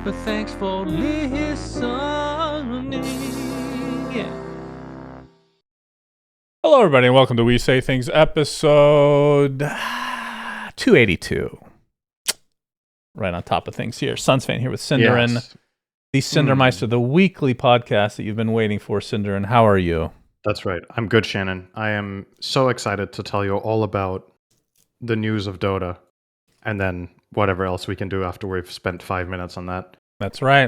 but thanks for listening. Yeah. Hello, everybody, and welcome to We Say Things episode 282. Right on top of things here. syndereN here with syndereN, Yes. the syndereMeister, the weekly podcast that you've been waiting for. syndereN, how are you? That's right. I'm good, Shannon. I am so excited to tell you all about the news of Dota and then whatever else we can do after we've spent 5 minutes on that. That's right.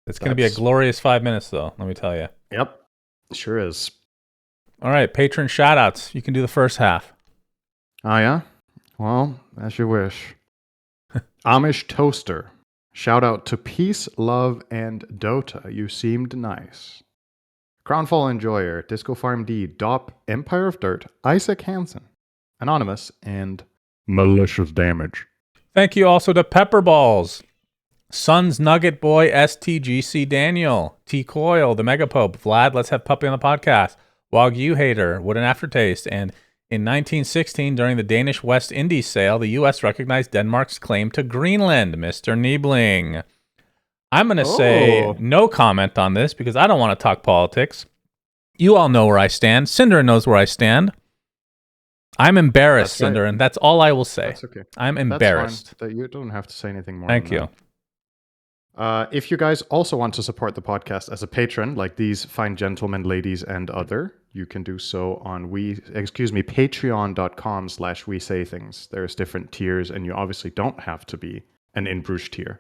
It's going to be a glorious 5 minutes, though, let me tell you. Yep. Sure is. All right, patron shout-outs. You can do the first half. Oh, yeah? Well, as you wish. Amish Toaster. Shout out to Peace, Love, and Dota. You seemed nice. Crownfall Enjoyer, Disco Farm D, Dop, Empire of Dirt, Isaac Hansen, Anonymous, and Malicious Damage. Thank you also to Pepperballs, Sons Nugget Boy, STGC Daniel, T Coil, the Mega Pope, Vlad, Let's Have Puppy on the podcast, Wagyu Hater, What an Aftertaste, and in 1916, during the Danish West Indies sale, the U.S. recognized Denmark's claim to Greenland, Mr. Niebling. I'm going to say no comment on this because I don't want to talk politics. You all know where I stand. syndereN knows where I stand. I'm embarrassed, That's right. syndereN. That's all I will say. That's okay. I'm embarrassed. That's fine. You don't have to say anything more. Thank you. If you guys also want to support the podcast as a patron, like these fine gentlemen, ladies, and other, you can do so on patreon.com/we say things. There's different tiers, and you obviously don't have to be an In Bruges tier.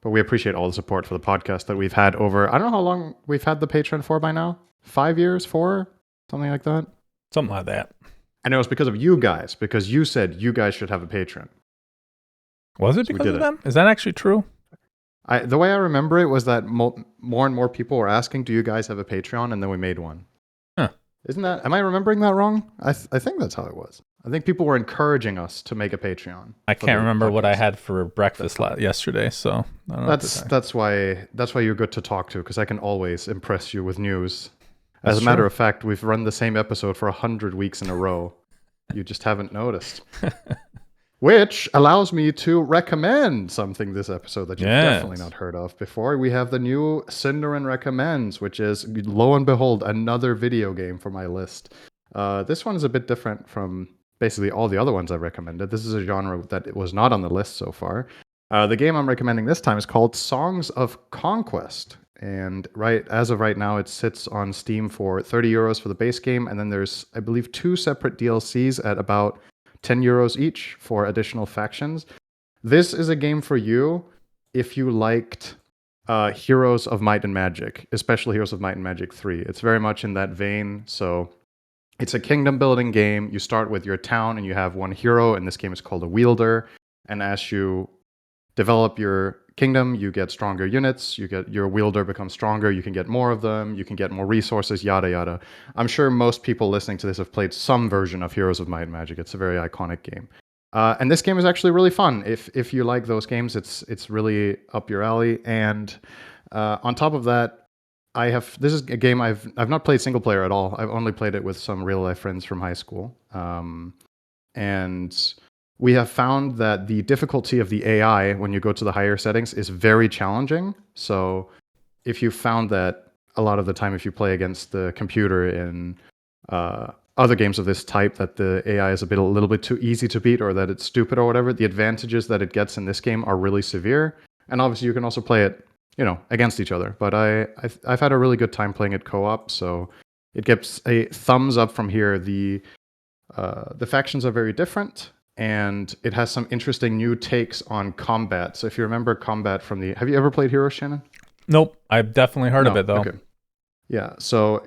But we appreciate all the support for the podcast that we've had over, I don't know how long we've had the Patreon for by now. 5 years, 4, something like that. Something like that. And it was because of you guys, because you said you guys should have a Patreon. Was it because of them? Is that actually true? The way I remember it was that more and more people were asking, do you guys have a Patreon? And then we made one. Huh. Am I remembering that wrong? I think that's how it was. I think people were encouraging us to make a Patreon. I can't remember what I had for breakfast yesterday, so I don't know. That's why you're good to talk to, because I can always impress you with news. As a matter of fact, we've run the same episode for 100 weeks in a row. You just haven't noticed. Which allows me to recommend something this episode that you've definitely not heard of before. We have the new syndereN Recommends, which is, lo and behold, another video game for my list. This one is a bit different from basically all the other ones I've recommended. This is a genre that was not on the list so far. The game I'm recommending this time is called Songs of Conquest. And as of right now, it sits on Steam for 30 euros for the base game. And then there's, I believe, 2 separate DLCs at about 10 euros each for additional factions. This is a game for you if you liked Heroes of Might and Magic, especially Heroes of Might and Magic 3. It's very much in that vein. So it's a kingdom building game. You start with your town and you have one hero. And this game is called a wielder. And as you develop your kingdom, you get stronger units, your wielder becomes stronger, you can get more of them, you can get more resources, yada yada. I'm sure most people listening to this have played some version of Heroes of Might and Magic. It's a very iconic game. And this game is actually really fun. If you like those games, it's really up your alley. And on top of that, this is a game I've not played single player at all. I've only played it with some real life friends from high school. And we have found that the difficulty of the AI when you go to the higher settings is very challenging. So if you found that a lot of the time if you play against the computer in other games of this type, that the AI is a little bit too easy to beat or that it's stupid or whatever, the advantages that it gets in this game are really severe. And obviously you can also play it, against each other. But I've had a really good time playing it co-op, so it gets a thumbs up from here. The factions are very different. And it has some interesting new takes on combat. So if you remember combat from have you ever played Heroes, Shannon? Nope. I've definitely heard of it, though. Okay. Yeah. So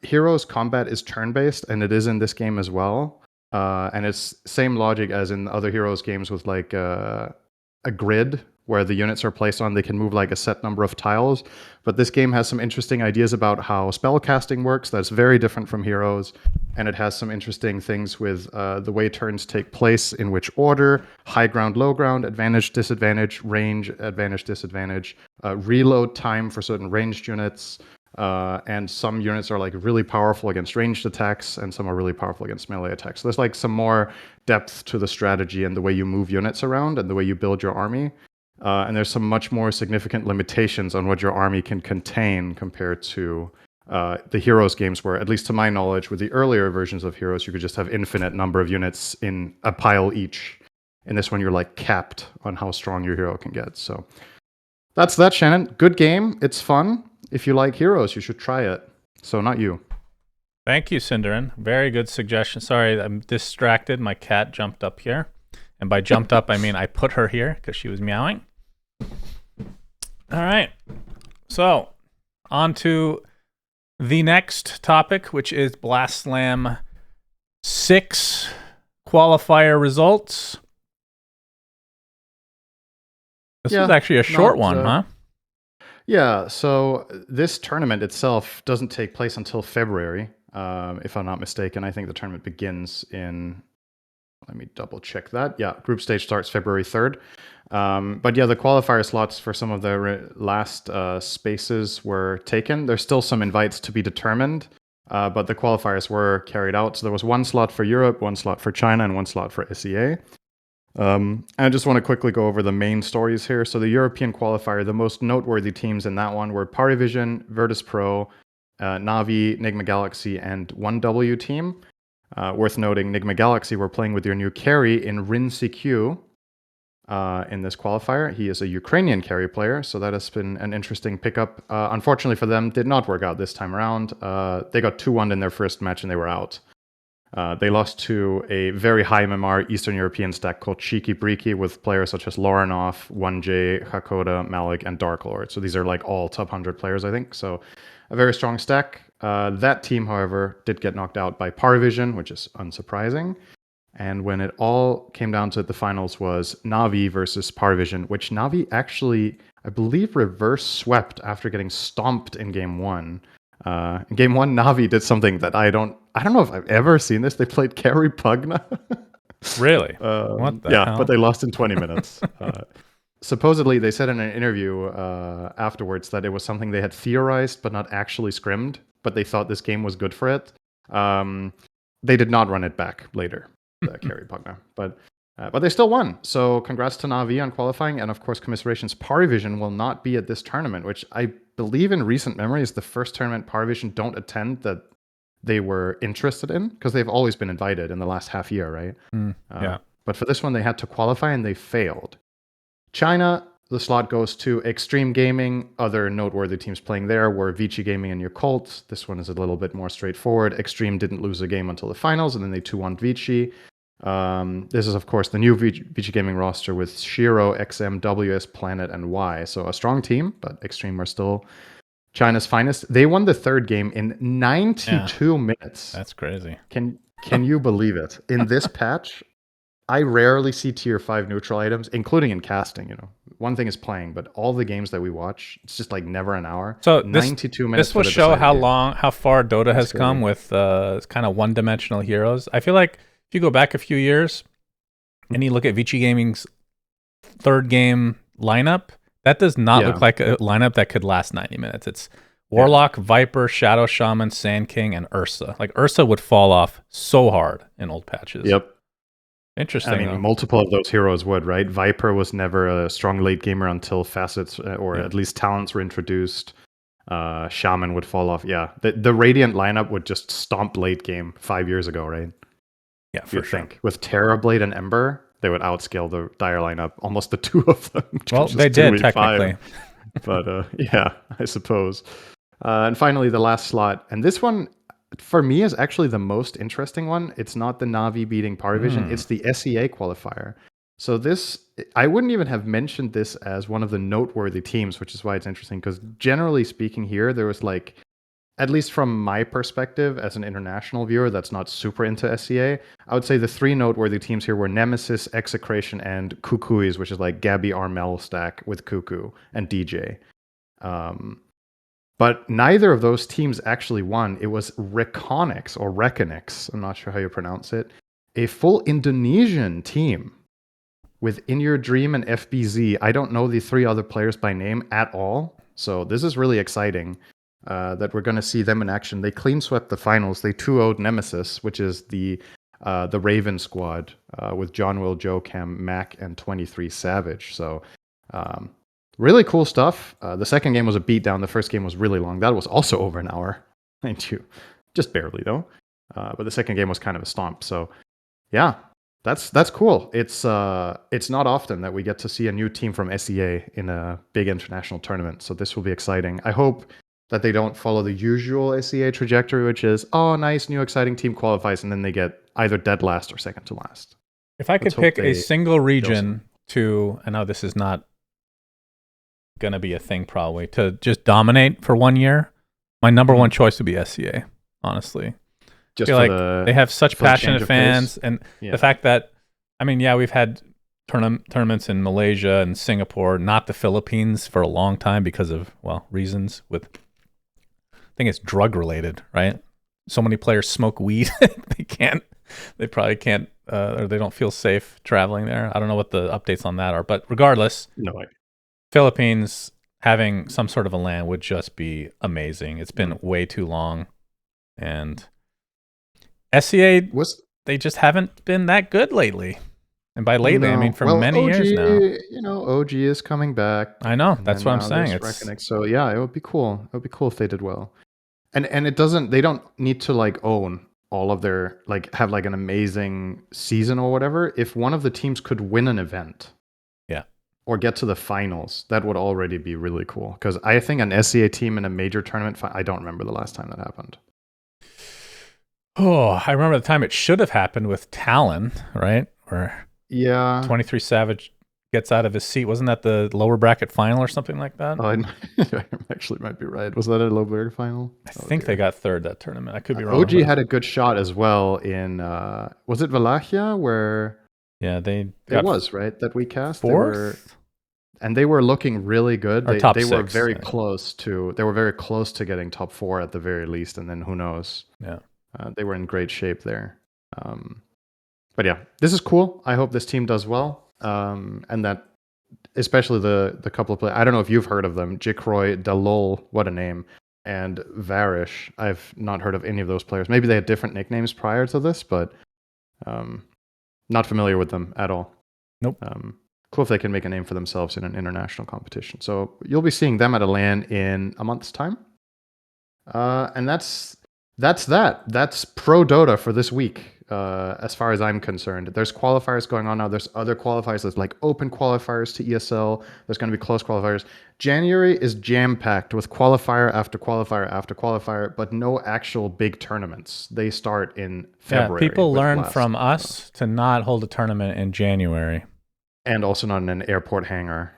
Heroes combat is turn-based, and it is in this game as well. And it's same logic as in other Heroes games with like a grid where the units are placed on. They can move like a set number of tiles. But this game has some interesting ideas about how spellcasting works that's very different from Heroes. And it has some interesting things with the way turns take place, in which order, high ground, low ground, advantage, disadvantage, range, advantage, disadvantage, reload time for certain ranged units. And some units are like really powerful against ranged attacks, and some are really powerful against melee attacks. So there's like some more depth to the strategy and the way you move units around and the way you build your army. And there's some much more significant limitations on what your army can contain compared to the Heroes games, where, at least to my knowledge, with the earlier versions of Heroes, you could just have infinite number of units in a pile each. In this one, you're like capped on how strong your hero can get. So that's that, Shannon. Good game. It's fun. If you like Heroes, you should try it. So not you. Thank you, syndereN. Very good suggestion. Sorry, I'm distracted. My cat jumped up here. And by jumped up, I mean I put her here because she was meowing. All right. So, on to the next topic, which is Blast Slam 6 qualifier results. This was actually a short one, huh? Yeah, so this tournament itself doesn't take place until February, if I'm not mistaken. I think the tournament begins in... Let me double check that. Yeah, group stage starts February 3rd. But yeah, the qualifier slots for some of the last spaces were taken. There's still some invites to be determined, but the qualifiers were carried out. So there was one slot for Europe, one slot for China, and one slot for SEA. I just want to quickly go over the main stories here. So the European qualifier, the most noteworthy teams in that one were Parivision, Virtus.pro, Na'Vi, Nigma Galaxy, and 1W team. Worth noting, Nigma Galaxy were playing with their new carry in Rin CQ in this qualifier. He is a Ukrainian carry player, so that has been an interesting pickup. Unfortunately for them, did not work out this time around. They got 2-1 in their first match and they were out. They lost to a very high MMR Eastern European stack called Cheeky Breaky with players such as Loranov, 1J, Hakoda, Malik, and Dark Lord. So these are like all top 100 players, I think. So a very strong stack. That team, however, did get knocked out by Parivision, which is unsurprising. And when it all came down to it, the finals was Na'Vi versus Parivision, which Na'Vi actually, I believe, reverse swept after getting stomped in game one. In game one, Na'Vi did something that I don't know if I've ever seen this. They played Carry Pugna. Really? What the hell? But they lost in 20 minutes. Supposedly, they said in an interview afterwards that it was something they had theorized but not actually scrimmed, but they thought this game was good for it. They did not run it back later, the Carry Pugna. But they still won. So congrats to Na'Vi on qualifying. And of course, commiserations. Parivision will not be at this tournament, which I believe in recent memory is the first tournament Parivision don't attend that they were interested in, because they've always been invited in the last half year, right? Yeah. But for this one, they had to qualify and they failed. China, the slot goes to Extreme Gaming. Other noteworthy teams playing there were Vici Gaming and Yakult. This one is a little bit more straightforward. Extreme didn't lose a game until the finals, and then they 2-1 Vici. This is, of course, the new Vici Gaming roster with Shiro, XM, WS, Planet, and Y. So a strong team, but Extreme are still China's finest. They won the third game in 92 minutes. That's crazy. Can you believe it? In this patch, I rarely see tier 5 neutral items, including in casting. One thing is playing, but all the games that we watch, it's just like never an hour. So 92 minutes. This will show how far Dota has come with kind of one-dimensional heroes. I feel like if you go back a few years and you look at Vici Gaming's third game lineup, that does not look like a lineup that could last 90 minutes. It's Warlock, Viper, Shadow Shaman, Sand King, and Ursa. Like Ursa would fall off so hard in old patches. Yep. Interesting. I mean, multiple of those heroes would, right? Viper was never a strong late gamer until facets or at least talents were introduced. Shaman would fall off. Yeah. The Radiant lineup would just stomp late game 5 years ago, right? Yeah, for sure. With Terrorblade and Ember, they would outscale the Dire lineup, almost the two of them. Well, they did, technically. But yeah, I suppose. And finally, the last slot. And this one, for me, is actually the most interesting one. It's not the Na'Vi beating Parivision. It's the SEA qualifier. So this, I wouldn't even have mentioned this as one of the noteworthy teams, which is why it's interesting. Because generally speaking here, there was like, at least from my perspective as an international viewer that's not super into SEA, I would say the three noteworthy teams here were Nemesis, Execration, and Kukuis, which is like Gabby Armel stack with Kuku and DJ. But neither of those teams actually won. It was Reconix or Reconix, I'm not sure how you pronounce it, a full Indonesian team with In Your Dream and FBZ. I don't know the three other players by name at all. So this is really exciting that we're going to see them in action. They clean swept the finals. They 2-0'd Nemesis, which is the Raven squad with John Will, Joe Cam, Mac, and 23 Savage. So Really cool stuff. The second game was a beatdown. The first game was really long. That was also over an hour, mind you, just barely though. But the second game was kind of a stomp. So yeah, that's cool. It's not often that we get to see a new team from SEA in a big international tournament. So this will be exciting. I hope that they don't follow the usual SEA trajectory, which is, oh, nice, new exciting team qualifies, and then they get either dead last or second to last. If I could pick a single region to, I know this is not going to be a thing probably, to just dominate for 1 year, my number one choice would be SEA, honestly. Just I feel like they have such passionate fans, and the fact that, I mean, yeah, we've had tournaments in Malaysia and Singapore, not the Philippines, for a long time because of, well, reasons with, I think it's drug related, right? So many players smoke weed, they probably can't, or they don't feel safe traveling there. I don't know what the updates on that are, but regardless, no idea. Philippines having some sort of a LAN would just be amazing. It's been way too long, and SEA, they just haven't been that good lately. And by lately, I mean for many years now. You know, OG is coming back. I know. That's what I'm saying. So yeah, it would be cool. It would be cool if they did well. And they don't need to like own all of their, like have like an amazing season or whatever. If one of the teams could win an event, yeah, or get to the finals, that would already be really cool. Because I think an SEA team in a major tournament, I don't remember the last time that happened. Oh, I remember the time it should have happened with Talon, right? Where 23 Savage gets out of his seat. Wasn't that the lower bracket final or something like that? I actually might be right. Was that a lower bracket final? I think they got third that tournament. I could be wrong. OG had a good shot as well in, was it Wallachia where? Yeah, it was, right? That we cast? Fourth? And they were looking really good. They were very close to, getting top 4 at the very least. And then who knows? Yeah. They were in great shape there. But yeah, this is cool. I hope this team does well. And that, especially the couple of players, I don't know if you've heard of them, Jikroy, Dalol, what a name, and Varish. I've not heard of any of those players. Maybe they had different nicknames prior to this, but not familiar with them at all. Nope. Cool if they can make a name for themselves in an international competition. So you'll be seeing them at a LAN in a month's time. And that's that. That's pro Dota for this week. As far as I'm concerned, there's qualifiers going on now. There's other qualifiers. There's like open qualifiers to ESL. There's going to be close qualifiers. January is jam-packed with qualifier after qualifier after qualifier, but no actual big tournaments. They start in February. Yeah, people learn from us to not hold a tournament in January. And also not in an airport hangar.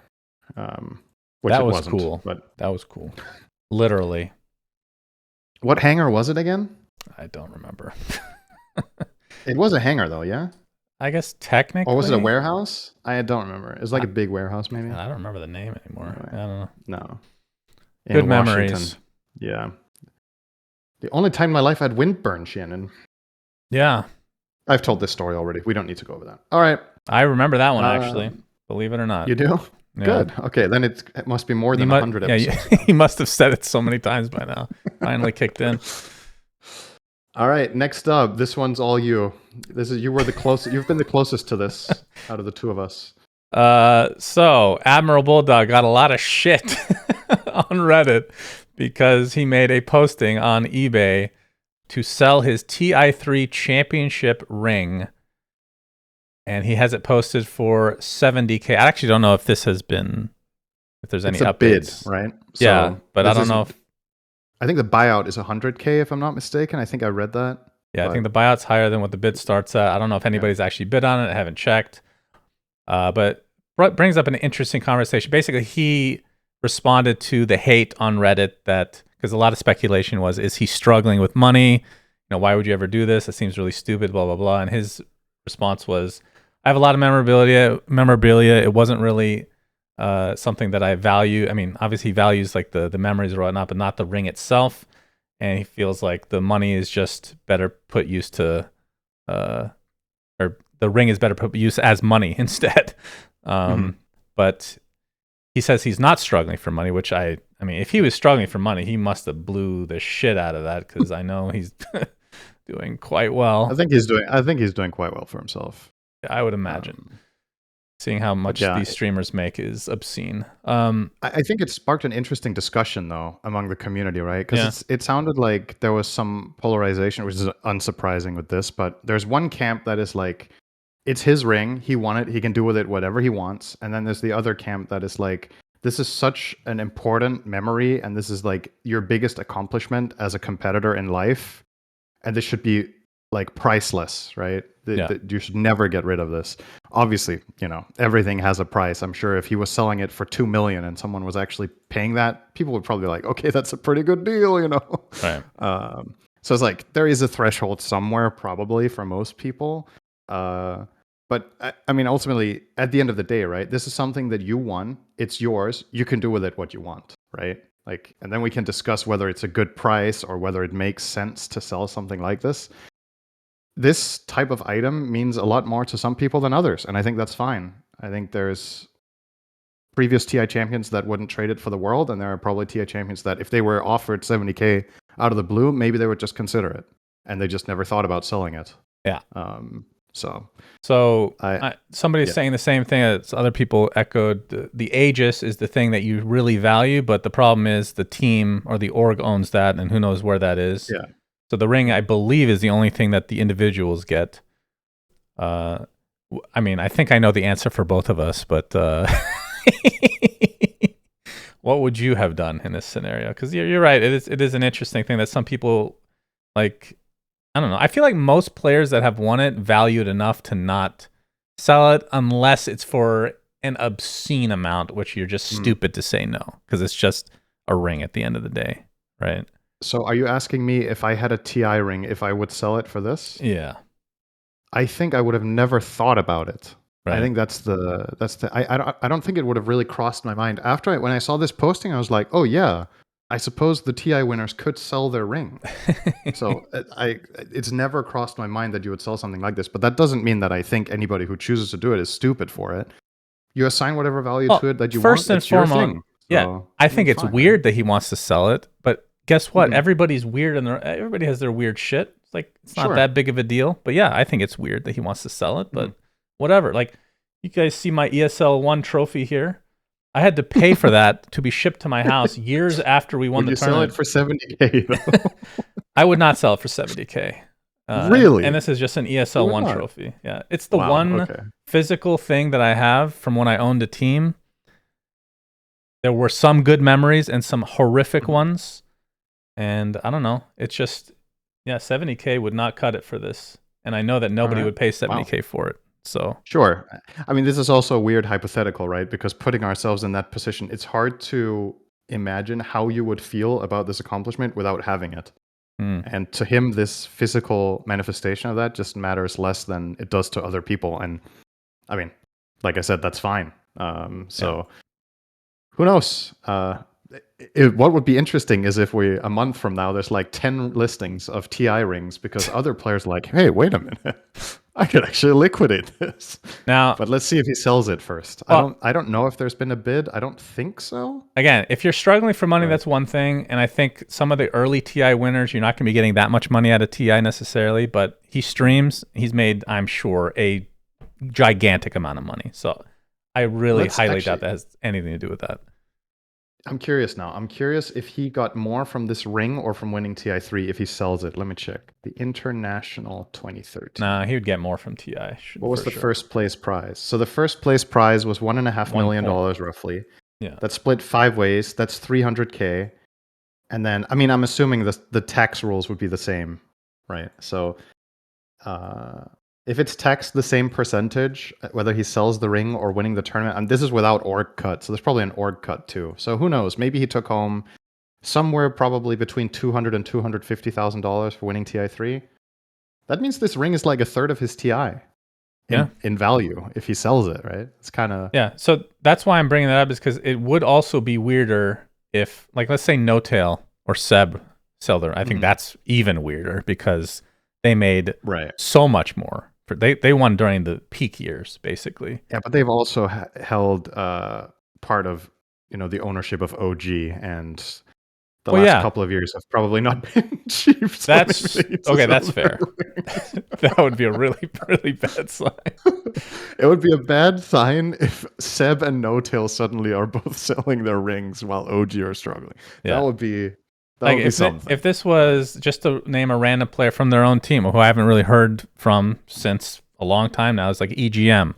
Which that was cool. But that was cool. Literally. What hangar was it again? I don't remember. It was a hangar though, yeah? I guess technically. Or was it a warehouse? I don't remember. It was like a big warehouse maybe. I don't remember the name anymore. Anyway, I don't know. No. Good memories. Yeah. The only time in my life I had windburn, Shannon. Yeah. I've told this story already. We don't need to go over that. All right. I remember that one actually. Believe it or not. You do? Yeah. Good. Okay, then it must be more than 100 episodes. Yeah, he must have said it so many times by now. Finally kicked in. All right, next up. This one's all you. You were the closest. You've been the closest to this out of the two of us. So Admiral Bulldog got a lot of shit on Reddit because he made a posting on eBay to sell his TI3 championship ring. And he has it posted for $70K. I actually don't know if this has been, if there's any updates. Bid, right? Yeah, but I don't know if. I think the buyout is $100K, if I'm not mistaken. I think I read that. Yeah, I think the buyout's higher than what the bid starts at. I don't know if anybody's actually bid on it. I haven't checked. But brings up an interesting conversation. Basically, he responded to the hate on Reddit that, because a lot of speculation was, is he struggling with money? You know, why would you ever do this? It seems really stupid, blah, blah, blah. And his response was, I have a lot of memorabilia. It wasn't really something that I value. I mean, obviously he values like the memories or whatnot, but not the ring itself. And he feels like the money is just better put use to, or the ring is better put use as money instead. But he says he's not struggling for money, which I mean, if he was struggling for money, he must have blew the shit out of that, because I know he's doing quite well. I think he's doing quite well for himself. I would imagine. Seeing how much yeah, these streamers make is obscene. I think it sparked an interesting discussion though among the community, right? Because it sounded like there was some polarization, which is unsurprising with this. But there's one camp that is like, it's his ring, he won it, he can do with it whatever he wants, and then there's the other camp that is like, this is such an important memory, and this is like your biggest accomplishment as a competitor in life, and this should be like priceless, right? You should never get rid of this. Obviously, everything has a price. I'm sure if he was selling it for 2 million and someone was actually paying that, people would probably be like, okay, that's a pretty good deal, Right. So it's like there is a threshold somewhere probably for most people. But I mean, ultimately, at the end of the day, right? This is something that you won. It's yours. You can do with it what you want, right? Like, and then we can discuss whether it's a good price or whether it makes sense to sell something like this. This type of item means a lot more to some people than others, and I think that's fine. I think there's previous TI champions that wouldn't trade it for the world, and there are probably TI champions that if they were offered 70k out of the blue, maybe they would just consider it, and they just never thought about selling it. Yeah. So somebody's saying the same thing as other people echoed. The Aegis is the thing that you really value, but the problem is the team or the org owns that, and who knows where that is. Yeah. So the ring, I believe, is the only thing that the individuals get. I mean, I think I know the answer for both of us, but what would you have done in this scenario? Because you're right. It is an interesting thing that some people, like, I don't know. I feel like most players that have won it value it enough to not sell it unless it's for an obscene amount, which you're just stupid to say no, because it's just a ring at the end of the day, right? So are you asking me if I had a TI ring, if I would sell it for this? Yeah. I think I would have never thought about it. Right. I think I don't think it would have really crossed my mind. When I saw this posting, I was like, oh yeah, I suppose the TI winners could sell their ring. So it's never crossed my mind that you would sell something like this, but that doesn't mean that I think anybody who chooses to do it is stupid for it. You assign whatever value to it that you want. First and foremost, I think it's weird that he wants to sell it, but guess what? Everybody's weird, and everybody has their weird shit. It's like it's not that big of a deal. But yeah, I think it's weird that he wants to sell it. But whatever. Like, you guys see my ESL 1 trophy here. I had to pay for that to be shipped to my house years after we won the tournament. Would you sell it for 70k though? I would not sell it for 70k. Really? And this is just an ESL 1 trophy. Yeah, it's the one physical thing that I have from when I owned a team. There were some good memories and some horrific ones. And I don't know. It's just, 70k would not cut it for this. And I know that nobody would pay 70k for it. So sure. I mean, this is also a weird hypothetical, right? Because putting ourselves in that position, it's hard to imagine how you would feel about this accomplishment without having it. And to him, this physical manifestation of that just matters less than it does to other people. And I mean, like I said, that's fine. Who knows? What would be interesting is if a month from now, there's like 10 listings of TI rings because other players are like, hey, wait a minute. I could actually liquidate this. Now, but let's see if he sells it first. Well, I don't know if there's been a bid. I don't think so. Again, if you're struggling for money, that's one thing. And I think some of the early TI winners, you're not going to be getting that much money out of TI necessarily. But he streams. He's made, I'm sure, a gigantic amount of money. So I really highly doubt that has anything to do with that. I'm curious now. I'm curious if he got more from this ring or from winning TI3 if he sells it. Let me check. The International 2013. Nah, he would get more from TI. What was the first place prize? So the first place prize was $1.5 million roughly. Yeah. That's split 5 ways. That's 300K. And then, I mean, I'm assuming the tax rules would be the same, right? So if it's taxed the same percentage, whether he sells the ring or winning the tournament, and this is without org cut, so there's probably an org cut too. So who knows? Maybe he took home somewhere probably between $200,000 and $250,000 for winning TI3. That means this ring is like a third of his TI in value if he sells it, right? It's kind of... Yeah, so that's why I'm bringing that up, is because it would also be weirder if, like, let's say No Tail or Seb sell their... I think that's even weirder because they made so much more. They won during the peak years, basically. Yeah, but they've also held part of the ownership of OG, and The Well, last yeah. couple of years have probably not been cheap. That's okay. That's fair. That would be a really, really bad sign. It would be a bad sign if Seb and No Tail suddenly are both selling their rings while OG are struggling. Yeah. That would be something. If this was just to name a random player from their own team who I haven't really heard from since a long time now, it's like EGM.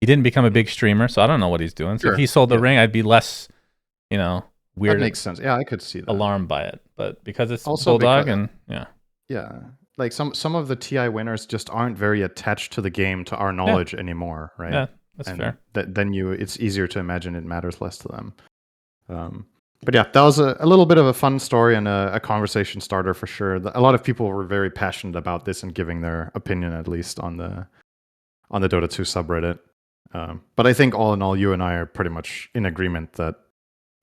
He didn't become a big streamer, so I don't know what he's doing. So if he sold the ring, I'd be less, weird. That makes sense. Yeah, I could see that. Alarmed by it, but because it's Also Bulldog yeah, like some of the TI winners just aren't very attached to the game, to our knowledge anymore, right? Yeah, that's fair. Then it's easier to imagine it matters less to them. But yeah, that was a little bit of a fun story and a conversation starter for sure. A lot of people were very passionate about this and giving their opinion, at least on the Dota 2 subreddit. But I think all in all, you and I are pretty much in agreement that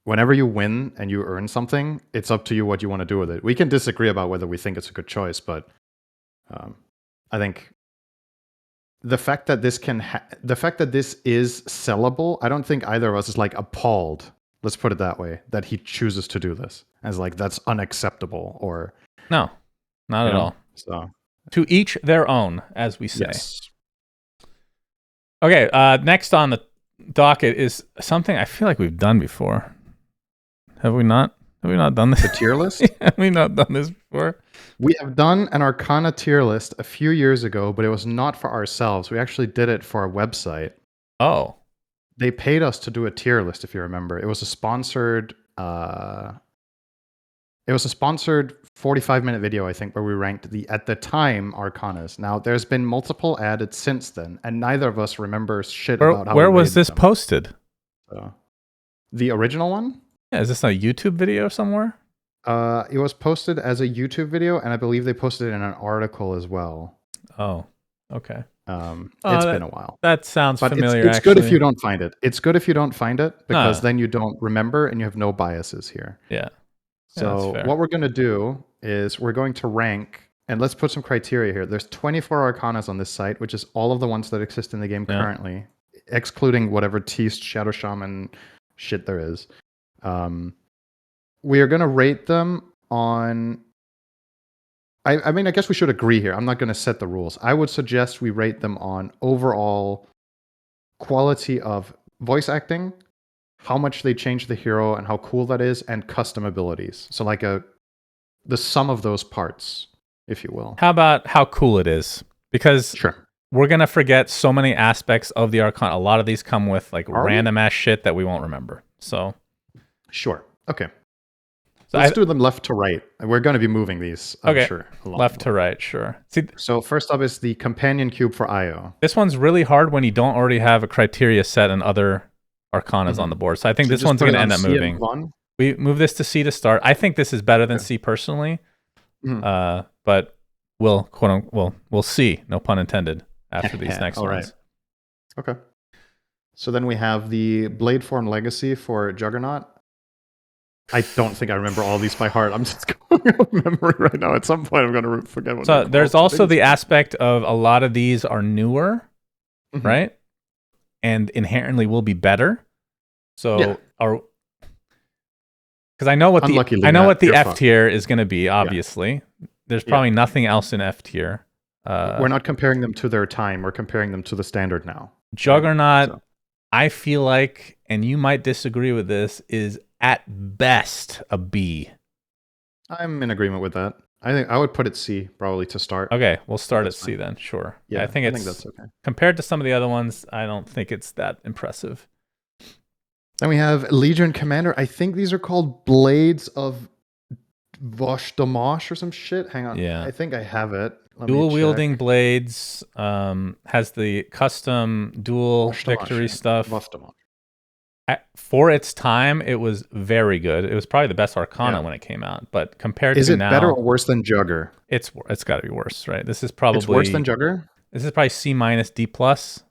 whenever you win and you earn something, it's up to you what you want to do with it. We can disagree about whether we think it's a good choice, but I think the fact that this is sellable, I don't think either of us is like appalled. Let's put it that way, that he chooses to do this as like that's unacceptable or no, not at all. So to each their own, as we say. Yes. Okay, next on the docket is something I feel like we've done before. Have we not? Have we not done this? The tier list? Have we not done this before? We have done an Arcana tier list a few years ago, but it was not for ourselves. We actually did it for our website. Oh. They paid us to do a tier list, if you remember. It was a sponsored 45-minute video, I think, where we ranked at the time, Arcanas. Now, there's been multiple added since then, and neither of us remember shit about how where was this posted? The original one? Yeah, is this a YouTube video somewhere? It was posted as a YouTube video, and I believe they posted it in an article as well. Oh, okay. It's been a while. That sounds familiar. It's good if you don't find it. It's good if you don't find it, because then you don't remember and you have no biases here. Yeah. So what we're going to do is we're going to rank, and let's put some criteria here. There's 24 Arcanas on this site, which is all of the ones that exist in the game currently, excluding whatever teased Shadow Shaman shit there is. We are going to rate them on... I mean, I guess we should agree here. I'm not going to set the rules. I would suggest we rate them on overall quality of voice acting, how much they change the hero and how cool that is, and custom abilities. So like the sum of those parts, if you will. How about how cool it is? Because we're going to forget so many aspects of the Arcana. A lot of these come with like random ass shit that we won't remember. So sure. Okay. So let's do them left to right. We're going to be moving these, I'm sure. Left to right, sure. So first up is the companion cube for Io. This one's really hard when you don't already have a criteria set and other Arcanas on the board. So I think this one's going to end up moving. We move this to C to start. I think this is better than C personally, but we'll see. No pun intended. After these next ones. Okay. So then we have the Blade Form Legacy for Juggernaut. I don't think I remember all these by heart. I'm just going off memory right now. At some point, I'm going to forget what. So there's also the aspect of a lot of these are newer, right? And inherently will be better. So because I know what the F tier is going to be. Obviously, there's probably nothing else in F tier. We're not comparing them to their time. We're comparing them to the standard now. Juggernaut, I feel like, and you might disagree with this, is at best a B. I'm in agreement with that. I think I would put it C probably to start. Okay, we'll start at C then. Sure. Yeah, I think that's okay. Compared to some of the other ones, I don't think it's that impressive. Then we have Legion Commander. I think these are called Blades of Voshdomosh or some shit. Hang on. Yeah. I think I have it. Dual wielding blades, has the custom dual victory stuff. For its time, it was very good. It was probably the best Arcana when it came out. But compared to now, is it better or worse than Jugger? It's got to be worse, right? This is probably it's worse than Jugger. This is probably C minus D plus.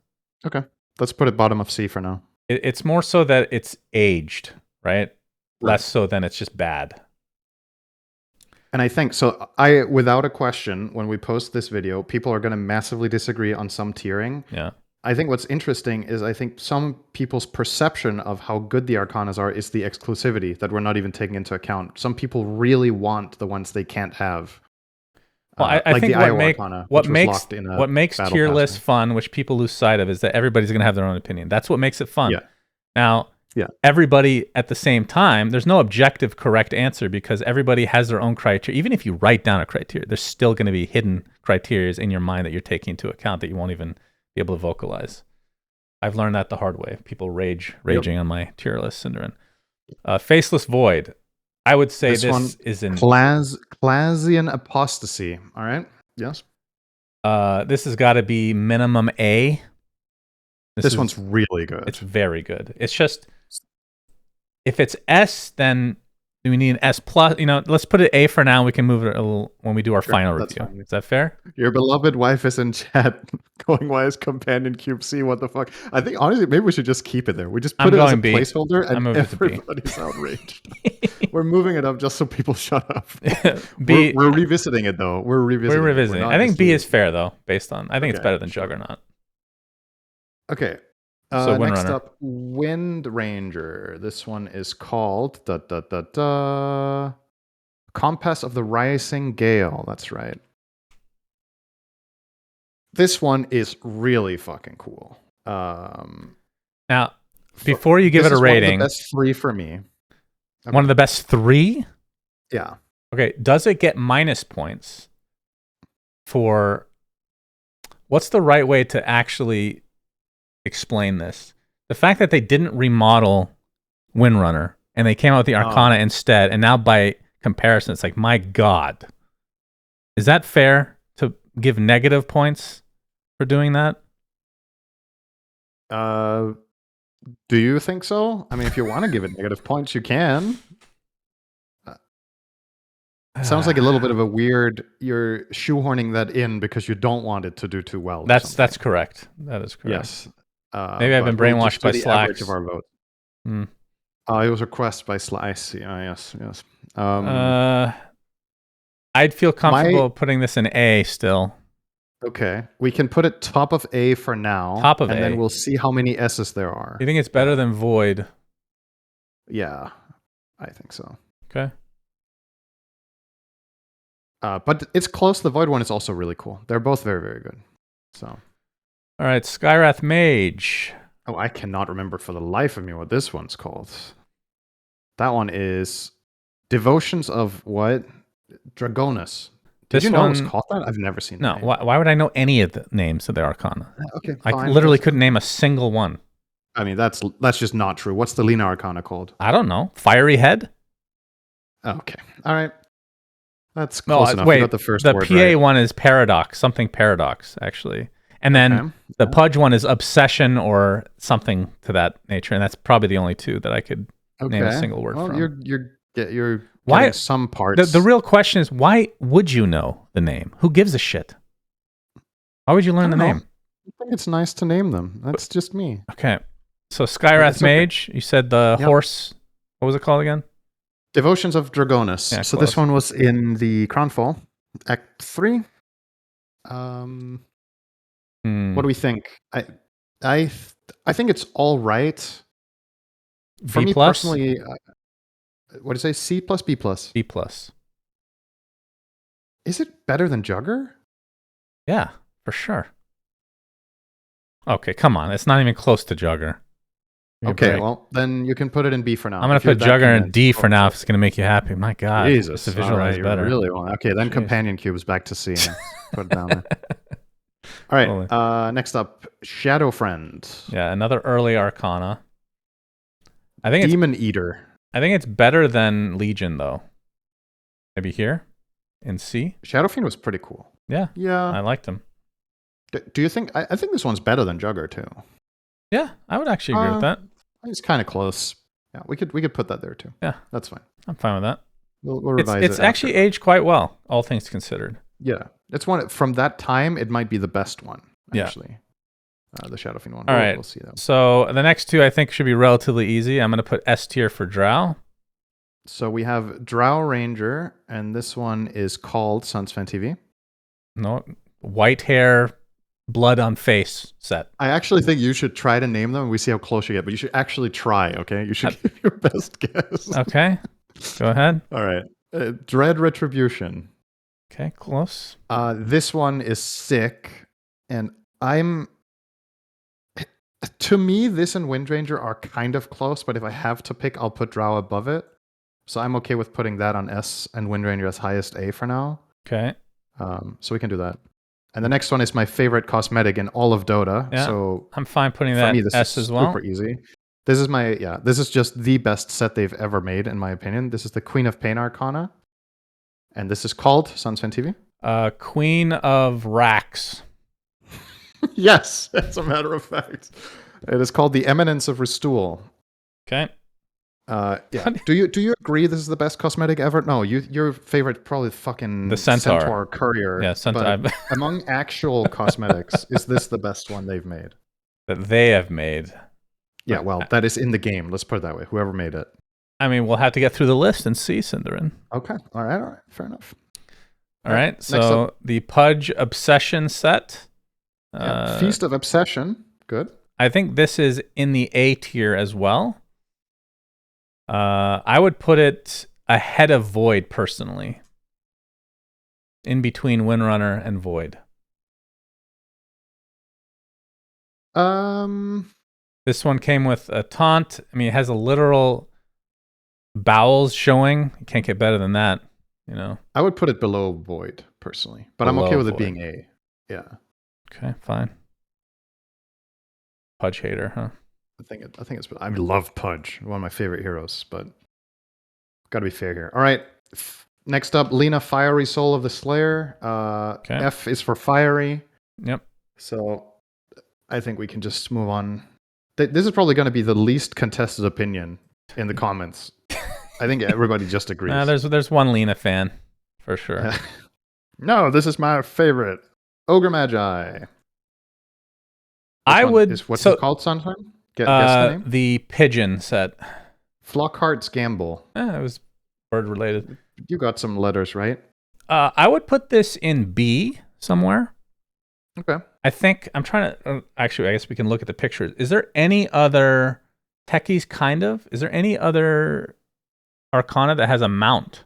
Okay, let's put it bottom of C for now. It's more so that it's aged, right? Less so than it's just bad. And I think so. Without a question, when we post this video, people are going to massively disagree on some tiering. Yeah. I think what's interesting is I think some people's perception of how good the Arcanas are is the exclusivity that we're not even taking into account. Some people really want the ones they can't have. Well, I Like think the Iowa Arcana, which was locked in a what makes battle tier pass lists thing. fun, which people lose sight of, is that everybody's going to have their own opinion. That's what makes it fun. Yeah. Now, Yeah. everybody at the same time, there's no objective correct answer because everybody has their own criteria. Even if you write down a criteria, there's still going to be hidden criteria in your mind that you're taking into account that you won't even be able to vocalize. I've learned that the hard way. People raging on my tier list, syndereN. Faceless Void. I would say this one is in Classian Apostasy. All right. Yes. this has got to be minimum A. This one's really good. It's very good. It's just if it's S, then we need an S plus. Let's put it A for now. We can move it a little when we do our final review. Fine. Is that fair? Your beloved wife is in chat going, why is companion cube C? What the fuck? I think honestly, maybe we should just keep it there. We just put it as a placeholder and everybody's outraged. We're moving it up just so people shut up. B, we're revisiting it though. We're revisiting. I think B is fair though, based on I think it's better than Juggernaut. Okay. So next up, Wind Ranger. This one is called Compass of the Rising Gale. That's right. This one is really fucking cool. Now, before you give it a rating, one of the best 3 for me. Okay. One of the best 3? Yeah. Okay. Does it get minus points for what's the right way to actually explain this? The fact that they didn't remodel Windrunner and they came out with the Arcana instead, and now by comparison, it's like, my God. Is that fair to give negative points for doing that? Do you think so? I mean, if you want to give it negative points, you can. Sounds like a little bit of a weird. You're shoehorning that in because you don't want it to do too well. That's correct. That is correct. Yes. Maybe I've been brainwashed by Slacks. Of our vote. It was requested by Slacks. Yes. I'd feel comfortable putting this in A still. Okay, we can put it top of A for now. Top of A. And then we'll see how many S's there are. You think it's better than Void? Yeah, I think so. Okay. But it's close. The Void one is also really cool. They're both very, very good. So. All right, Skywrath Mage. Oh, I cannot remember for the life of me what this one's called. That one is Devotions of what? Dragonus. Did you know it was called that? I've never seen that. No, why would I know any of the names of the Arcana? Okay, I literally couldn't name a single one. I mean, that's just not true. What's the Lena Arcana called? I don't know. Fiery Head? Okay. All right. That's close enough. Wait, you got the first the word PA right. one is Paradox, something Paradox, actually. And then the Pudge one is Obsession or something to that nature. And that's probably the only two that I could name a single word from. You're getting some parts. The real question is, why would you know the name? Who gives a shit? Why would you learn the name? I think it's nice to name them. That's just me. Okay. So Skywrath Mage, you said the horse, what was it called again? Devotions of Dragonus. Yeah, so this one was in the Crownfall, Act 3. What do we think? I think it's all right. For me personally, what did you say? C plus, B plus? B plus. Is it better than Jugger? Yeah, for sure. Okay, come on. It's not even close to Jugger. Okay, well, then you can put it in B for now. I'm going to put Jugger in D for now if it's going to make you happy. My God. Jesus. To visualize better. Really well. Okay, then Companion Cube is back to C. Put it down there. All right, next up, Shadow Friend. Yeah, another early Arcana. I think Demon Eater. I think it's better than Legion, though. Maybe here in C. Shadow Fiend was pretty cool. Yeah. Yeah. I liked him. Do you think? I think this one's better than Jugger too. Yeah, I would actually agree with that. It's kind of close. Yeah, we could put that there too. Yeah, that's fine. I'm fine with that. We'll revise it. It's actually aged quite well, all things considered. Yeah, it's one from that time. It might be the best one. Actually, the Shadow Fiend one. All right. We'll see that. So the next two I think should be relatively easy. I'm going to put S tier for Drow. So we have Drow Ranger, and this one is called Sunsfan TV. No, white hair, blood on face set. I actually think you should try to name them and we see how close you get, but you should actually try, okay? You should give your best guess. Okay, go ahead. All right. Dread Retribution. Okay, close. This one is sick, and to me, this and Windranger are kind of close, but if I have to pick, I'll put Drow above it. So I'm okay with putting that on S and Windranger as highest A for now. Okay. So we can do that. And the next one is my favorite cosmetic in all of Dota. Yeah, so I'm fine putting that me, this S is as well. super easy. This is just the best set they've ever made, in my opinion. This is the Queen of Pain Arcana. And this is called, Sunsfan TV? Queen of Racks. Yes, as a matter of fact. It is called the Eminence of Restool. Okay. Yeah. Do you agree this is the best cosmetic ever? No, your favorite probably fucking the Centaur Courier. Yeah, Centaur. But among actual cosmetics, is this the best one they've made? That they have made. Yeah, well, that is in the game. Let's put it that way. Whoever made it. I mean, we'll have to get through the list and see, syndereN. Okay. All right. Fair enough. All right. So the Pudge Obsession set. Feast of Obsession. Good. I think this is in the A tier as well. I would put it ahead of Void personally. In between Windrunner and Void. This one came with a taunt. I mean, it has a literal bowels showing. You can't get better than that, you know. I would put it below Void personally, but I'm okay with it being A. Yeah. Okay, fine. Pudge hater, huh? I think it's. I love Pudge, one of my favorite heroes, but got to be fair here. All right. Next up, Lena, Fiery Soul of the Slayer. Okay. F is for Fiery. Yep. So I think we can just move on. This is probably going to be the least contested opinion in the comments. I think everybody just agrees. There's one Lena fan for sure. No, this is my favorite. Ogre Magi. What's it called, Sunshine? Guess the name? The Pigeon set. Flockhart's Gamble. It was bird related. You got some letters right. I would put this in B somewhere. Okay. I think I'm trying to. Actually, I guess we can look at the pictures. Is there any other techies? Kind of. Is there any other Arcana that has a mount?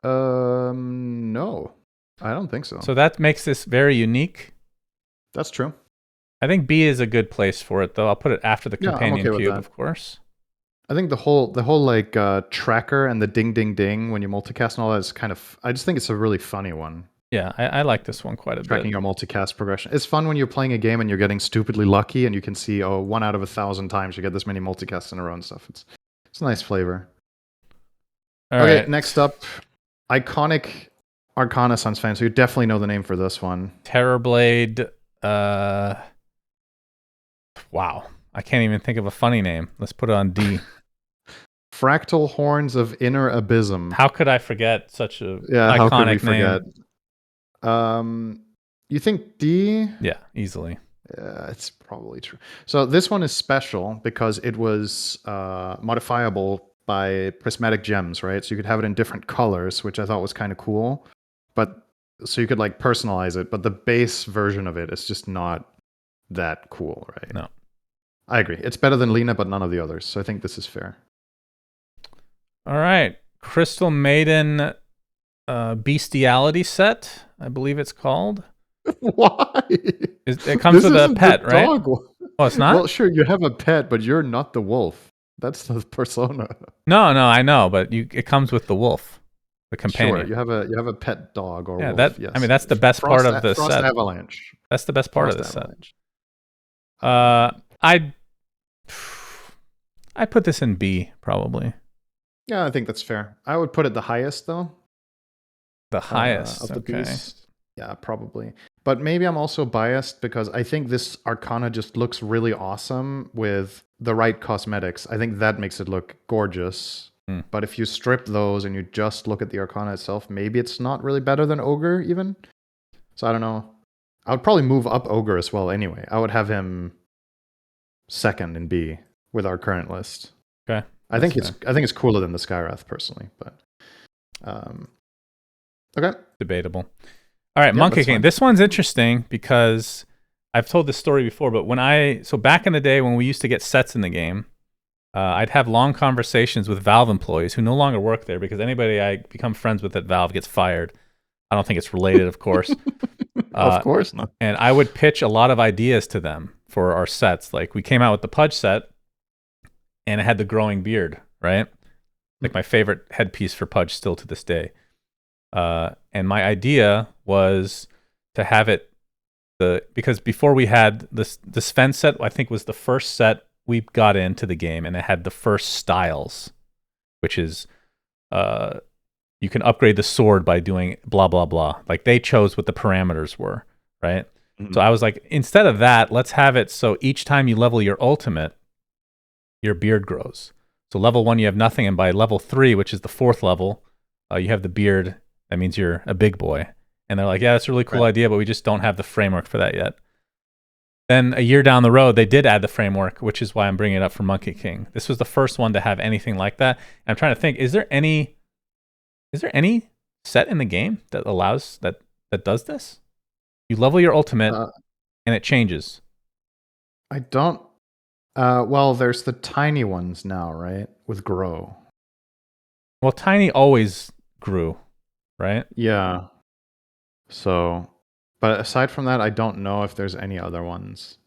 No, I don't think so. So that makes this very unique. That's true. I think B is a good place for it, though. I'll put it after the companion cube, of course. I think the whole like tracker and the ding ding ding when you multicast and all that is kind of. I just think it's a really funny one. Yeah, I like this one quite a bit. Tracking your multicast progression. It's fun when you're playing a game and you're getting stupidly lucky and you can see 1 out of 1,000 times you get this many multicasts in a row and stuff. It's a nice flavor. All okay, right. Next up, iconic Arcana Suns fan. So you definitely know the name for this one. Terrorblade. Wow, I can't even think of a funny name. Let's put it on D. Fractal Horns of Inner Abysm. How could I forget such a iconic how could we name? Forget? You think D? Yeah, easily. Yeah, it's probably true. So this one is special because it was modifiable by prismatic gems, right? So you could have it in different colors, which I thought was kind of cool. But so you could like personalize it, but the base version of it is just not that cool, right? No. I agree. It's better than Lena, but none of the others. So I think this is fair. All right. Crystal Maiden Bestiality set, I believe it's called. Why? It comes with a pet, right? Dog. Oh, it's not? Well, sure, you have a pet, but you're not the wolf. That's the persona. No, I know, but it comes with the wolf, the companion. Sure, you have a pet dog or wolf. Yes. I mean, that's the best part of the Frost set. Avalanche. That's the best part of the set. I put this in B probably. Yeah, I think that's fair. I would put it the highest though. The highest of the okay. piece. Yeah, probably. But maybe I'm also biased because I think this Arcana just looks really awesome with the right cosmetics. I think that makes it look gorgeous. But if you strip those and you just look at the Arcana itself, maybe it's not really better than Ogre even. So I don't know. I would probably move up Ogre as well anyway. I would have him second in B with our current list. Okay. I think it's cooler than the Skywrath personally, but okay. Debatable. All right, Yeah, Monkey that's King. fine. This one's interesting because I've told this story before, but so back in the day when we used to get sets in the game, I'd have long conversations with Valve employees who no longer work there because anybody I become friends with at Valve gets fired. I don't think it's related, of course. Of course not. And I would pitch a lot of ideas to them for our sets. Like we came out with the Pudge set, and it had the growing beard, right? Like my favorite headpiece for Pudge still to this day. And my idea was to have it because before we had this Sven set, I think was the first set we got into the game, and it had the first styles, which is you can upgrade the sword by doing blah blah blah. Like they chose what the parameters were, right? Mm-hmm. So I was like, instead of that, let's have it so each time you level your ultimate, your beard grows. So level 1 you have nothing, and by level 3, which is the 4th level, you have the beard. That means you're a big boy. And they're like, yeah, that's a really cool idea, but we just don't have the framework for that yet. Then a year down the road, they did add the framework, which is why I'm bringing it up for Monkey King. This was the first one to have anything like that. And I'm trying to think, is there any set in the game that allows that does this? You level your ultimate and it changes. I don't. Well, there's the tiny ones now, right? With grow. Well, tiny always grew, right? Yeah. So, but aside from that, I don't know if there's any other ones.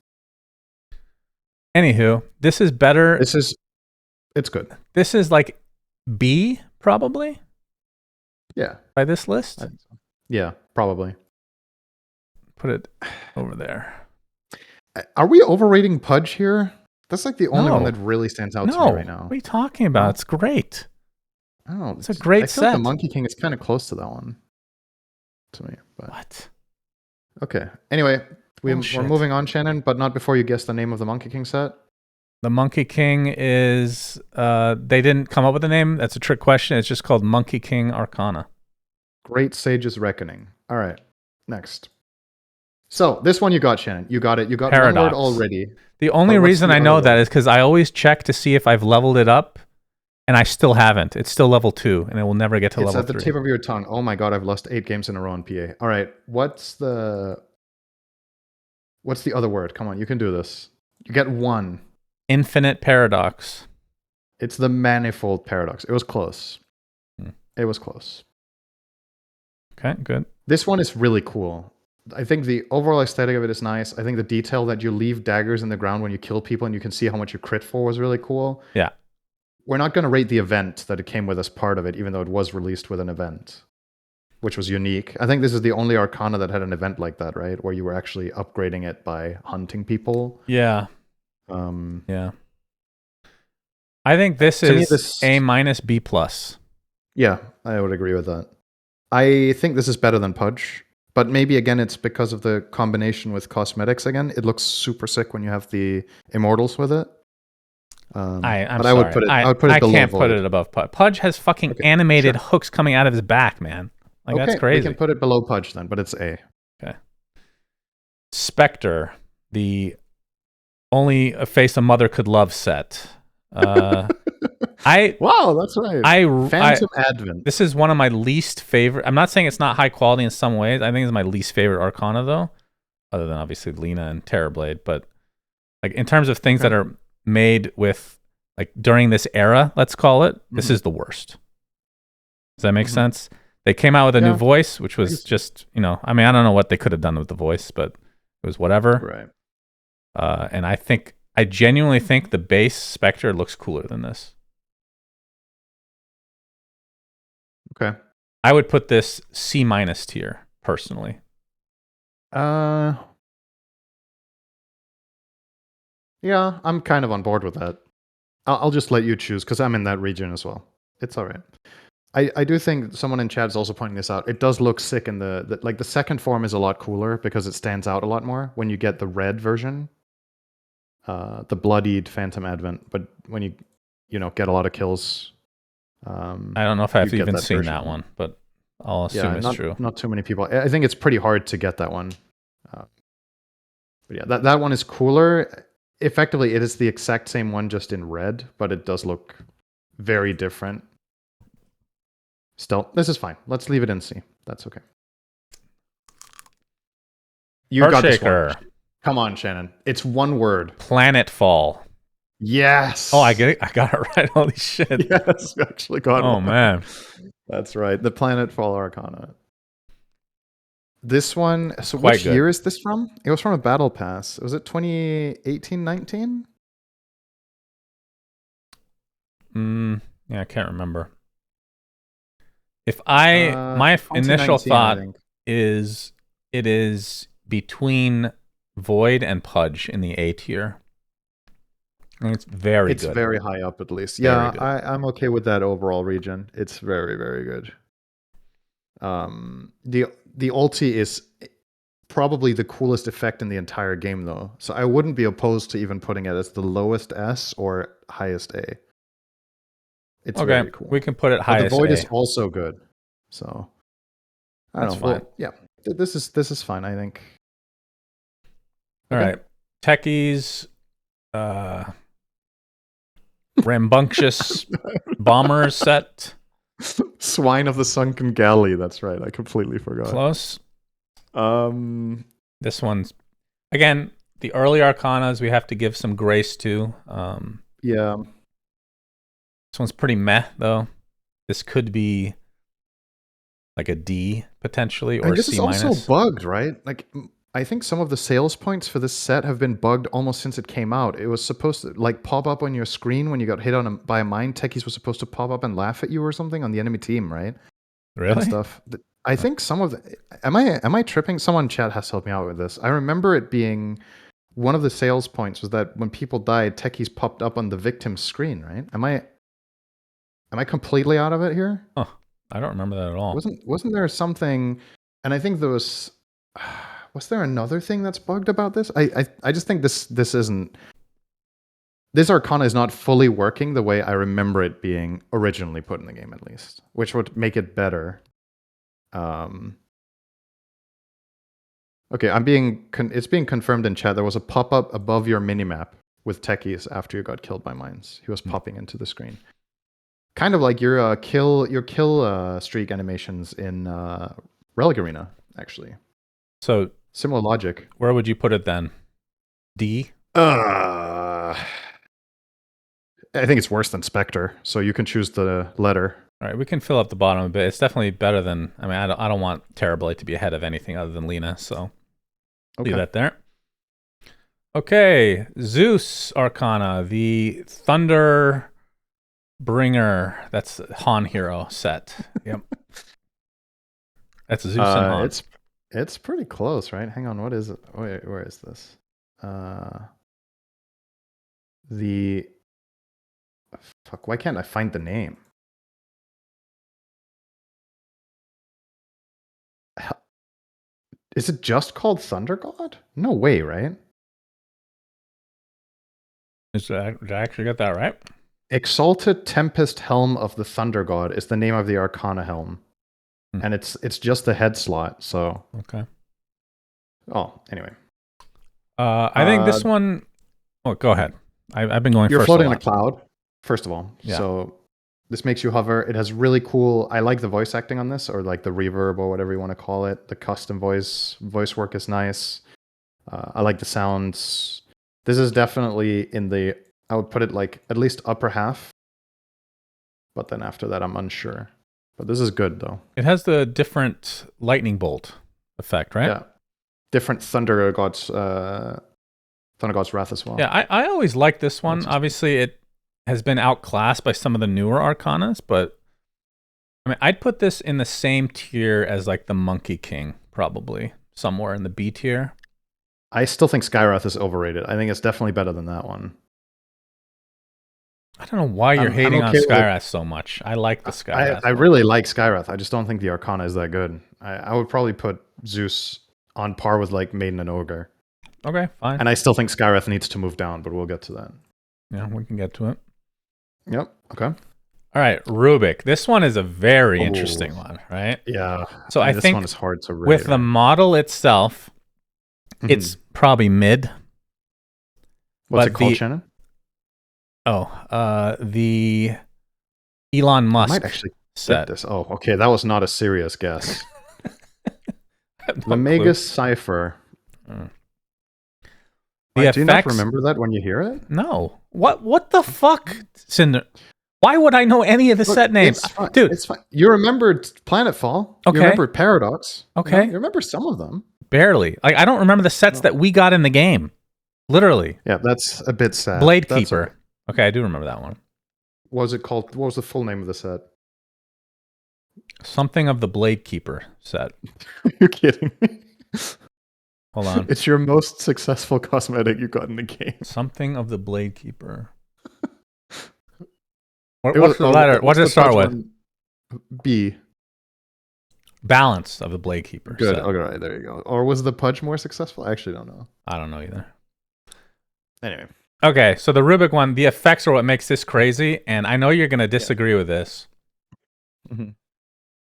Anywho, this is better. It's good. This is like B, probably? Yeah. By this list? Yeah, probably. Put it over there. Are we overrating Pudge here? That's like the only one that really stands out to me right now. What are you talking about? It's great. Oh, it's a great set. Like the Monkey King is kind of close to that one to me. But. What? Okay. Anyway, we're moving on, Shannon, but not before you guess the name of the Monkey King set. The Monkey King is... they didn't come up with a name. That's a trick question. It's just called Monkey King Arcana. Great Sage's Reckoning. All right. Next. So, this one you got, Shannon. You got it. You got one word already. The only reason I know that is because I always check to see if I've leveled it up, and I still haven't. It's still level 2, and it will never get to level 3. It's at the tip of your tongue. Oh my god, I've lost 8 games in a row in PA. All right. What's the other word? Come on, you can do this. You get one. Infinite Paradox. It's the Manifold Paradox. It was close. It was close. Okay, good. This one is really cool. I think the overall aesthetic of it is nice. I think the detail that you leave daggers in the ground when you kill people and you can see how much you crit for was really cool. Yeah. We're not going to rate the event that it came with as part of it, even though it was released with an event, which was unique. I think this is the only Arcana that had an event like that, right? Where you were actually upgrading it by hunting people. Yeah. Yeah. I think this is A minus B plus. Yeah, I would agree with that. I think this is better than Pudge. But maybe, again, it's because of the combination with cosmetics again. It looks super sick when you have the Immortals with it. I would put it below I can't put it above Pudge. Pudge has fucking animated hooks coming out of his back, man. Like, that's crazy. We can put it below Pudge then, but it's A. Okay. Spectre, the only face a mother could love set. Wow, that's right. Phantom Advent. This is one of my least favorite. I'm not saying it's not high quality in some ways. I think it's my least favorite Arcana, though, other than obviously Lena and Terrorblade. But like in terms of things that are made with like during this era, let's call it, this is the worst. Does that make sense? They came out with a new voice, which was just, I mean, I don't know what they could have done with the voice, but it was whatever. Right. And I genuinely think the base Spectre looks cooler than this. Okay. I would put this C minus tier, personally. Yeah, I'm kind of on board with that. I'll just let you choose because I'm in that region as well. It's all right. I do think someone in chat is also pointing this out. It does look sick in the second form is a lot cooler because it stands out a lot more when you get the red version. The bloodied Phantom Advent, but when you get a lot of kills. I don't know if I've even seen that one, but I'll assume it's true. Not too many people. I think it's pretty hard to get that one. But yeah, that one is cooler. Effectively, it is the exact same one, just in red, but it does look very different. Still, this is fine. Let's leave it in C. That's okay. You got this one. Earthshaker. Come on, Shannon. It's one word. Planetfall. Yes. Oh, I get it. I got it right. Holy shit. Yes, we actually got Oh, one. man. That's right. The Planetfall Arcana. This one, so Quite which good. year is this from? It was from a battle pass. Was it 2018-19? Yeah, I can't remember. If my initial 2019, I thought think. is it is between Void and Pudge in the A tier. And it's very It's good. very high up at least. Very Yeah, good. I'm okay with that overall region. It's very, very good. The ulti is probably the coolest effect in the entire game though. So I wouldn't be opposed to even putting it as the lowest S or highest A. It's Okay, very cool. we can put it But highest the Void A. is also good. So I don't That's know. fine. Well, yeah. This is fine, I think. All Okay. right. Techies, rambunctious bombers set. Swine of the Sunken Galley. That's right. I completely forgot. Close. This one's again the early Arcanas. We have to give some grace to. Yeah. This one's pretty meh though. This could be like a D potentially or this C is also minus. bugged, right? Like I think some of the sales points for this set have been bugged almost since it came out. It was supposed to like pop up on your screen when you got hit by a mine. Techies was supposed to pop up and laugh at you or something on the enemy team, right? Really? And stuff. I think some of the, am I tripping? Someone in chat has to help me out with this. I remember it being one of the sales points was that when people died, techies popped up on the victim's screen, right? Am I completely out of it here? Oh, I don't remember that at all. Wasn't there something? And I think there was. Was there another thing that's bugged about this? I just think this isn't. This Arcana is not fully working the way I remember it being originally put in the game, at least, which would make it better. Okay, it's being confirmed in chat. There was a pop-up above your minimap with techies after you got killed by mines. He was popping into the screen. Kind of like your kill streak animations in Relic Arena, actually. So similar logic. Where would you put it then? D? I think it's worse than Spectre, so you can choose the letter. All right, we can fill up the bottom a bit. It's definitely better than. I mean, I don't want Terrorblade to be ahead of anything other than Lena, so leave that there. Okay, Zeus Arcana, the Thunder Bringer. That's Han Hero set. Yep, that's Zeus and Han. It's pretty close, right? Hang on, what is it? Wait, where is this? Fuck, why can't I find the name? Is it just called Thunder God? No way, right? Did I actually get that right? Exalted Tempest Helm of the Thunder God is the name of the Arcana helm. And it's just the head slot, so. Okay. Oh, anyway. I think this one. Oh, go ahead. I've been going. You're floating in a cloud, first of all. Yeah. So this makes you hover. It has really cool. I like the voice acting on this, or like the reverb, or whatever you want to call it. The custom voice work is nice. I like the sounds. This is definitely in the. I would put it like at least upper half. But then after that, I'm unsure. But this is good though. It has the different lightning bolt effect, right? Yeah. Different Thunder God's Wrath as well. Yeah, I always like this one. Obviously, it has been outclassed by some of the newer Arcanas, but I mean, I'd put this in the same tier as like the Monkey King, probably somewhere in the B tier. I still think Skywrath is overrated. I think it's definitely better than that one. I don't know why you're hating on Skywrath so much. I like the Skywrath. I really like Skywrath. I just don't think the Arcana is that good. I would probably put Zeus on par with like Maiden and Ogre. Okay, fine. And I still think Skywrath needs to move down, but we'll get to that. Yeah, we can get to it. Yep. Okay. All right, Rubik. This one is a very interesting one, right? Yeah. So I think this one is hard to rate. With the model itself, it's probably mid. What's it called, Shannon? Oh, the Elon Musk might actually set. This. Oh, okay. That was not a serious guess. The Mega Cipher. Mm. Do you not remember that when you hear it? No. What the fuck, Cinder? Why would I know any of the set names? It's fine. Dude. It's fine. You remembered Planetfall. Okay. You remembered Paradox. Okay. You remember some of them. Barely. Like, I don't remember the sets that we got in the game. Literally. Yeah, that's a bit sad. Blade Keeper. Okay, I do remember that one. What was it called? What was the full name of the set? Something of the Blade Keeper set. You're kidding me. Hold on. It's your most successful cosmetic you got in the game. Something of the Blade Keeper. What's the letter? What does it start with? B. Balance of the Blade Keeper. Good. Set. Okay, right, there you go. Or was the Pudge more successful? I actually don't know. I don't know either. Anyway. Okay, so the Rubik one, the effects are what makes this crazy, and I know you're going to disagree with this,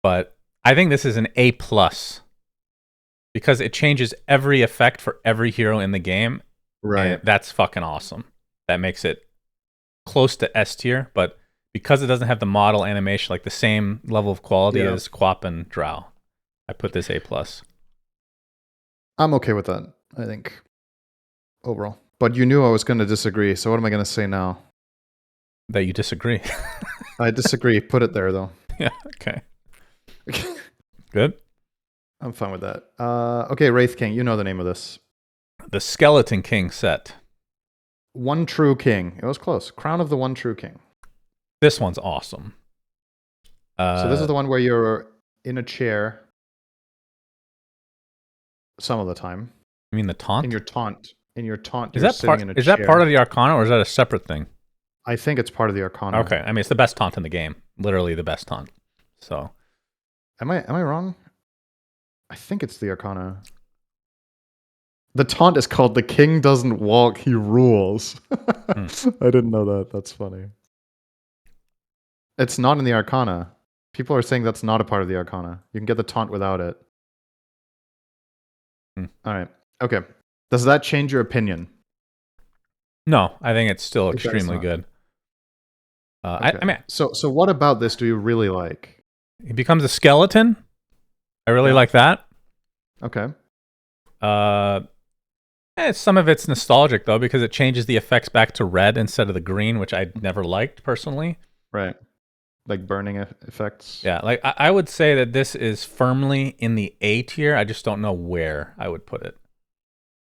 but I think this is an A+, because it changes every effect for every hero in the game. Right. That's fucking awesome. That makes it close to S tier, but because it doesn't have the model animation, like the same level of quality as Quap and Drow, I put this A+. I'm okay with that, I think, overall. But you knew I was going to disagree, so what am I going to say now? That you disagree. I disagree. Put it there, though. Yeah, okay. Good. I'm fine with that. Okay, Wraith King, you know the name of this. The Skeleton King set. One True King. It was close. Crown of the One True King. This one's awesome. So this is the one where you're in a chair some of the time. You mean the taunt? In your taunt. Is that part of the Arcana, or is that a separate thing? I think it's part of the Arcana. Okay, I mean it's the best taunt in the game, literally the best taunt. So, am I wrong? I think it's the Arcana. The taunt is called "The King Doesn't Walk, He Rules." I didn't know that. That's funny. It's not in the Arcana. People are saying that's not a part of the Arcana. You can get the taunt without it. All right. Okay. Does that change your opinion? No, I think it's still extremely good. Okay. I mean, so what about this do you really like? He becomes a skeleton. I really like that. Okay. Some of it's nostalgic though, because it changes the effects back to red instead of the green, which I never liked personally. Right. Like burning effects. Yeah, like I would say that this is firmly in the A tier. I just don't know where I would put it.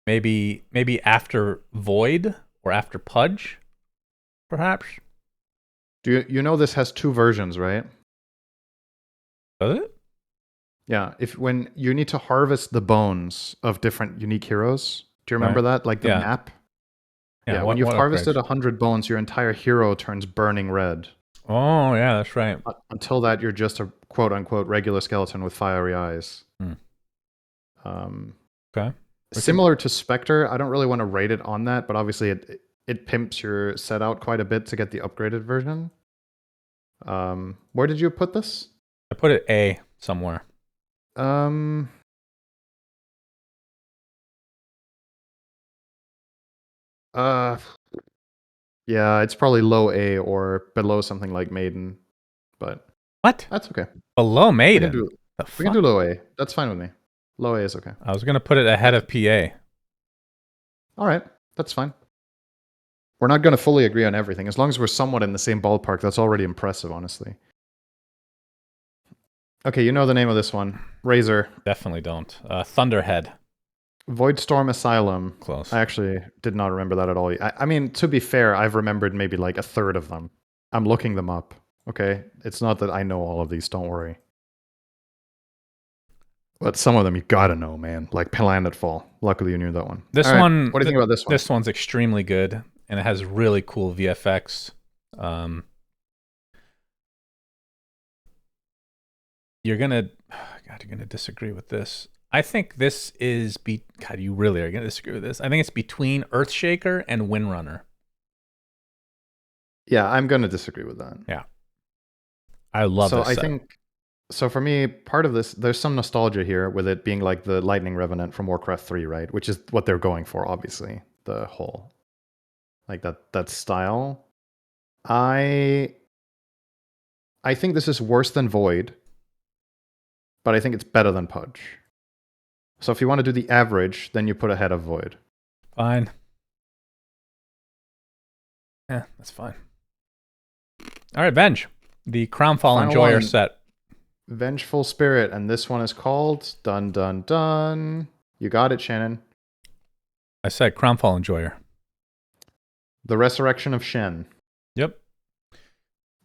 Maybe after Void or after Pudge, perhaps. Do you know this has two versions, right? Does it? Yeah. When you need to harvest the bones of different unique heroes. Do you remember that? Like the map? Yeah. When you've harvested 100 bones, your entire hero turns burning red. Oh, yeah, that's right. Until that, you're just a quote-unquote regular skeleton with fiery eyes. Okay. Similar to Spectre, I don't really want to rate it on that, but obviously it pimps your set out quite a bit to get the upgraded version. Where did you put this? I put it A somewhere. Yeah, it's probably low A or below something like Maiden, but what? That's okay. Below Maiden? We can do low A. That's fine with me. Low A is okay. I was gonna put it ahead of PA. All right, that's fine. We're not going to fully agree on everything. As long as we're somewhat in the same ballpark, that's already impressive, honestly. Okay, you know the name of this one. Razor. Definitely don't. Thunderhead. Voidstorm Asylum. Close. I actually did not remember that at all. I mean, to be fair, I've remembered maybe like a third of them. I'm looking them up, okay? It's not that I know all of these, don't worry. But some of them you gotta know, man. Like Planetfall. Luckily you knew that one. This one... What do you think about this one? This one's extremely good, and it has really cool VFX. You're gonna disagree with this. I think this is... God, you really are gonna disagree with this. I think it's between Earthshaker and Windrunner. Yeah, I'm gonna disagree with that. Yeah. I love this set. So for me, part of this, there's some nostalgia here with it being like the Lightning Revenant from Warcraft 3, right? Which is what they're going for, obviously. The whole, like that style. I think this is worse than Void, but I think it's better than Pudge. So if you want to do the average, then you put ahead of Void. Fine. Yeah, that's fine. All right, Venge. The Crownfall Final Enjoyer one. set. Vengeful Spirit, and this one is called Dun Dun Dun. You got it, Shannon. I said Crownfall Enjoyer. The Resurrection of Shen. Yep.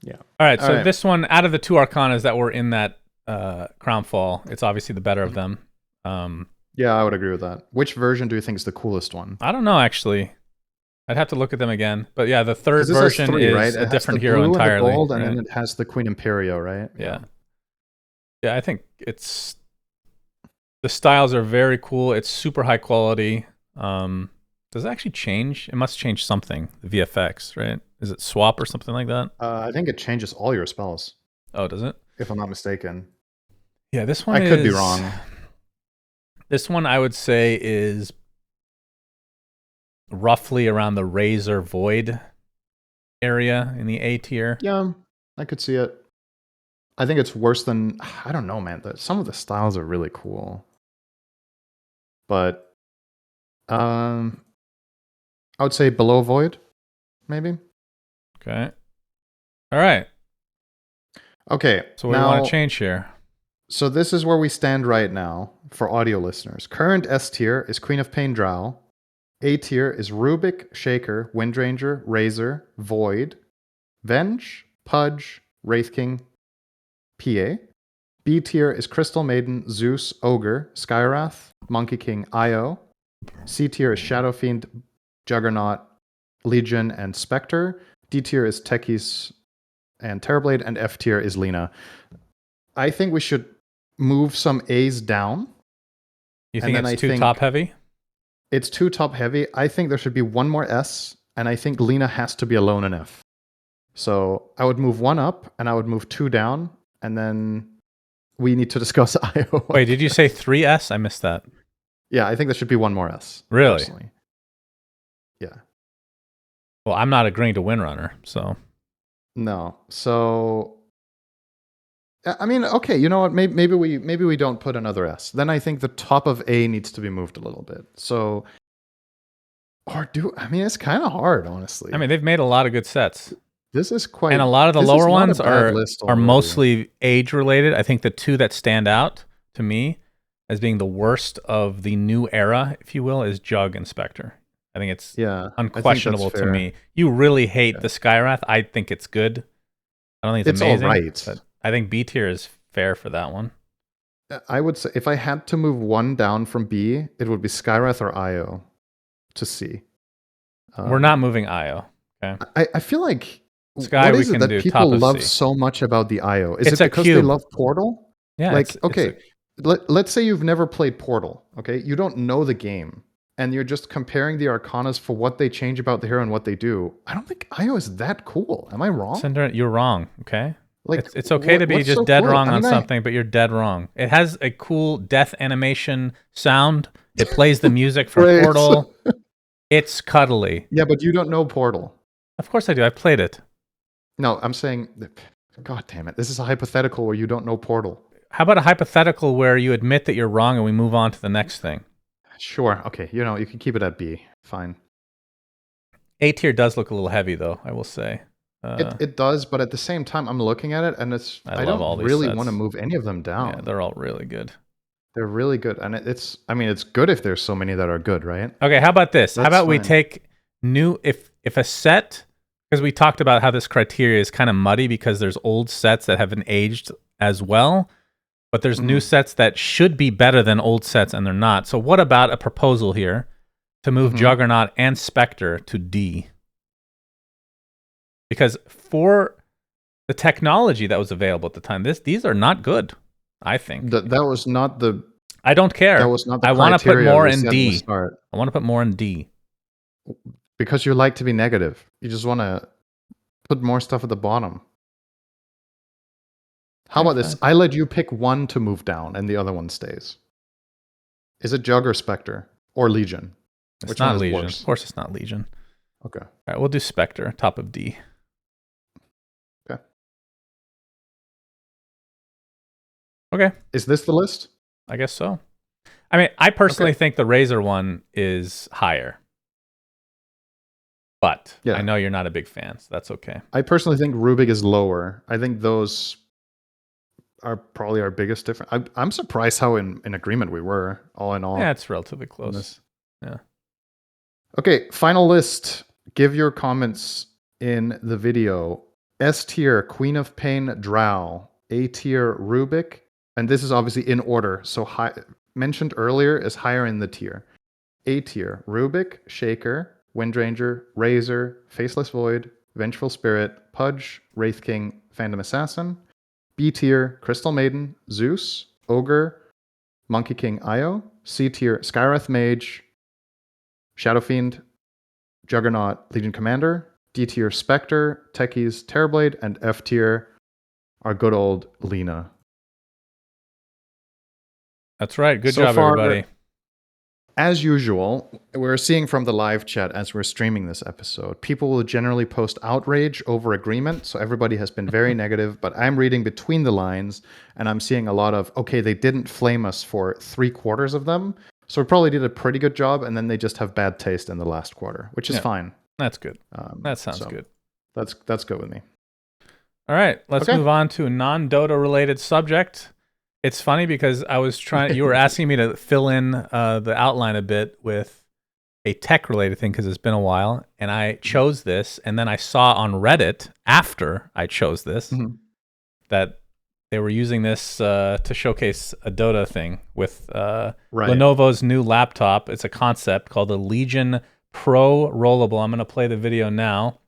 Yeah. All right, so this one, out of the two Arcanas that were in that Crownfall, it's obviously the better of them. Yeah, I would agree with that. Which version do you think is the coolest one? I don't know, actually. I'd have to look at them again. But yeah, the third version three, is right? a different hero and entirely. The gold, right? and then it has the Queen Imperio, right? Yeah. Yeah, I think it's... The styles are very cool. It's super high quality. Does it actually change? It must change something, the VFX, right? Is it swap or something like that? I think it changes all your spells. Oh, does it? If I'm not mistaken. Yeah, this one I could be wrong. This one I would say is roughly around the Razor Void area in the A tier. Yeah, I could see it. I think it's worse than... I don't know, man. Some of the styles are really cool. But I would say below Void, maybe. Okay. All right. Okay. So what do you want to change here? So this is where we stand right now for audio listeners. Current S tier is Queen of Pain Drow. A tier is Rubik, Shaker, Windranger, Razor, Void, Venge, Pudge, Wraith King, PA. B tier is Crystal Maiden, Zeus, Ogre, Skywrath, Monkey King, IO. C tier is Shadow Fiend, Juggernaut, Legion, and Spectre. D tier is Techies and Terrorblade, and F tier is Lena. I think we should move some A's down. You think it's too top heavy? It's too top heavy. I think there should be one more S, and I think Lena has to be alone in F. So I would move one up, and I would move two down, and then we need to discuss IO. Wait, did you say 3S? I missed that. Yeah, I think there should be one more S. Really? Personally. Yeah. Well, I'm not agreeing to Windrunner, so... No. So... I mean, okay, you know what? Maybe we don't put another S. Then I think the top of A needs to be moved a little bit. So... I mean, it's kind of hard, honestly. I mean, they've made a lot of good sets. This is quite... And a lot of the lower ones are mostly age-related. I think the two that stand out to me as being the worst of the new era, if you will, is Jug and Spectre. I think it's unquestionable to me. You really hate the Skywrath. I think it's good. I don't think it's amazing. All right. But I think B tier is fair for that one. I would say if I had to move one down from B, it would be Skywrath or IO to C. We're not moving IO. Okay. I feel like Sky what we is can it that do people top of love C. so much about the IO? Is It's it because they love Portal? Yeah. Like, okay, let's say you've never played Portal. Okay, you don't know the game, and you're just comparing the Arcanas for what they change about the hero and what they do. I don't think IO is that cool. Am I wrong? syndereN, you're wrong. Okay. Like, it's okay to be just so dead cool? wrong on something, but you're dead wrong. It has a cool death animation sound. It plays the music from Portal. It's cuddly. Yeah, but you don't know Portal. Of course I do. I played it. No, I'm saying, God damn it. This is a hypothetical where you don't know Portal. How about a hypothetical where you admit that you're wrong and we move on to the next thing? Sure. Okay. You can keep it at B. Fine. A tier does look a little heavy, though, I will say. It does, but at the same time, I'm looking at it, and I don't really want to move any of them down. Yeah, they're all really good. They're really good, and it's good if there's so many that are good, right? Okay, how about this? That's how about fine. we take if a set, because we talked about how this criteria is kind of muddy because there's old sets that haven't aged as well, but there's new sets that should be better than old sets and they're not. So what about a proposal here to move Juggernaut and Spectre to D? Because for the technology that was available at the time, these are not good, I think. That was not the... I don't care. That was not the I want to put criteria more we in set D. the start. I want to put more in D. Because you like to be negative. You just want to put more stuff at the bottom. How about this? I let you pick one to move down and the other one stays. Is it Jug or Spectre? Or Legion? It's not Legion. Worse? Of course it's not Legion. Okay. All right, we'll do Spectre, top of D. Okay. Okay. Is this the list? I guess so. I mean, I personally think the Razer one is higher. But I know you're not a big fan, so that's okay. I personally think Rubik is lower. I think those are probably our biggest difference. I'm surprised how in agreement we were, all in all. Yeah, it's relatively close. Yeah. Okay, final list. Give your comments in the video. S tier, Queen of Pain, Drow. A tier, Rubik. And this is obviously in order. So high, mentioned earlier is higher in the tier. A tier, Rubik, Shaker, Windranger, Razor, Faceless Void, Vengeful Spirit, Pudge, Wraith King, Phantom Assassin. B tier, Crystal Maiden, Zeus, Ogre, Monkey King Io. C tier, Skywrath Mage, Shadow Fiend, Juggernaut, Legion Commander. D tier, Spectre, Techies, Terrorblade. And F tier, our good old Lena. That's right. Good job, everybody. As usual, we're seeing from the live chat as we're streaming this episode, people will generally post outrage over agreement. So everybody has been very negative, but I'm reading between the lines and I'm seeing a lot of, okay, they didn't flame us for 3/4 of them. So we probably did a pretty good job. And then they just have bad taste in the last quarter, which is fine. That's good. That sounds good. That's good with me. All right, let's move on to a non-Dota related subject. It's funny because you were asking me to fill in the outline a bit with a tech related thing because it's been a while, and I chose this, and then I saw on Reddit after I chose this that they were using this to showcase a Dota thing with Lenovo's new laptop. It's a concept called the Legion Pro Rollable. I'm going to play the video now.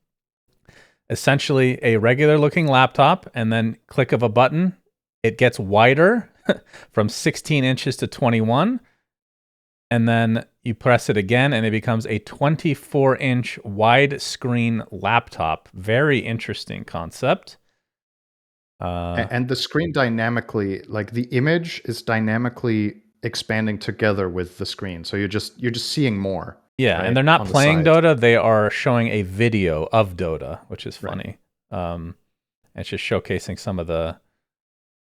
Essentially a regular looking laptop, and then click of a button, it gets wider from 16 inches to 21. And then you press it again and it becomes a 24-inch widescreen laptop. Very interesting concept. And the screen dynamically, like the image is dynamically expanding together with the screen. So you're just seeing more. Yeah, right? And they're not playing Dota. They are showing a video of Dota, which is funny. Right. It's just showcasing some of the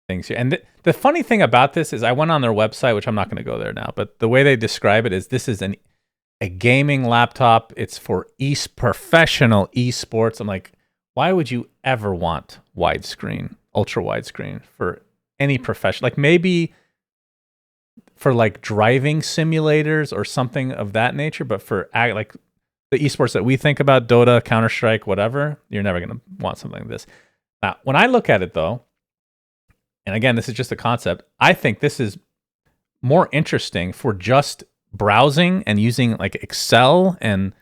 things here. And the funny thing about this is I went on their website, which I'm not going to go there now, but the way they describe it is this is a gaming laptop. It's for professional esports. I'm like, why would you ever want widescreen, ultra widescreen for any professional? Like maybe for like driving simulators or something of that nature, but for like the esports that we think about, Dota, Counter-Strike, whatever, you're never going to want something like this. Now, when I look at it though, and again, this is just a concept, I think this is more interesting for just browsing and using like Excel and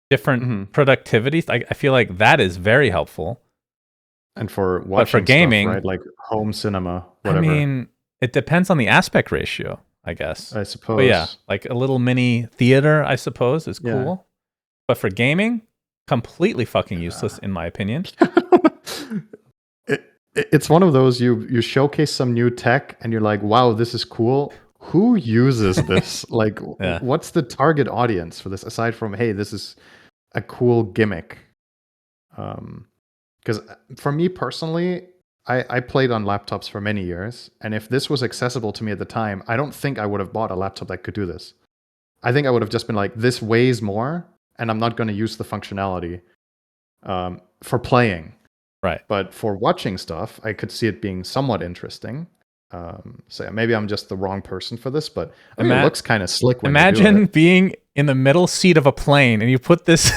different productivity. I feel like that is very helpful. And for watching, but for gaming, stuff, right? Like home cinema, whatever. I mean, it depends on the aspect ratio, I guess. I suppose. But yeah, like a little mini theater, I suppose, is cool. Yeah. But for gaming, completely fucking useless, in my opinion. It's one of those you showcase some new tech and you're like, wow, this is cool. Who uses this? Like, what's the target audience for this aside from, hey, this is a cool gimmick? Because for me personally, I played on laptops for many years. And if this was accessible to me at the time, I don't think I would have bought a laptop that could do this. I think I would have just been like, this weighs more and I'm not going to use the functionality for playing. Right. But for watching stuff, I could see it being somewhat interesting. So maybe I'm just the wrong person for this, but I mean, it looks kind of slick when imagine you do it. Being in the middle seat of a plane and you put this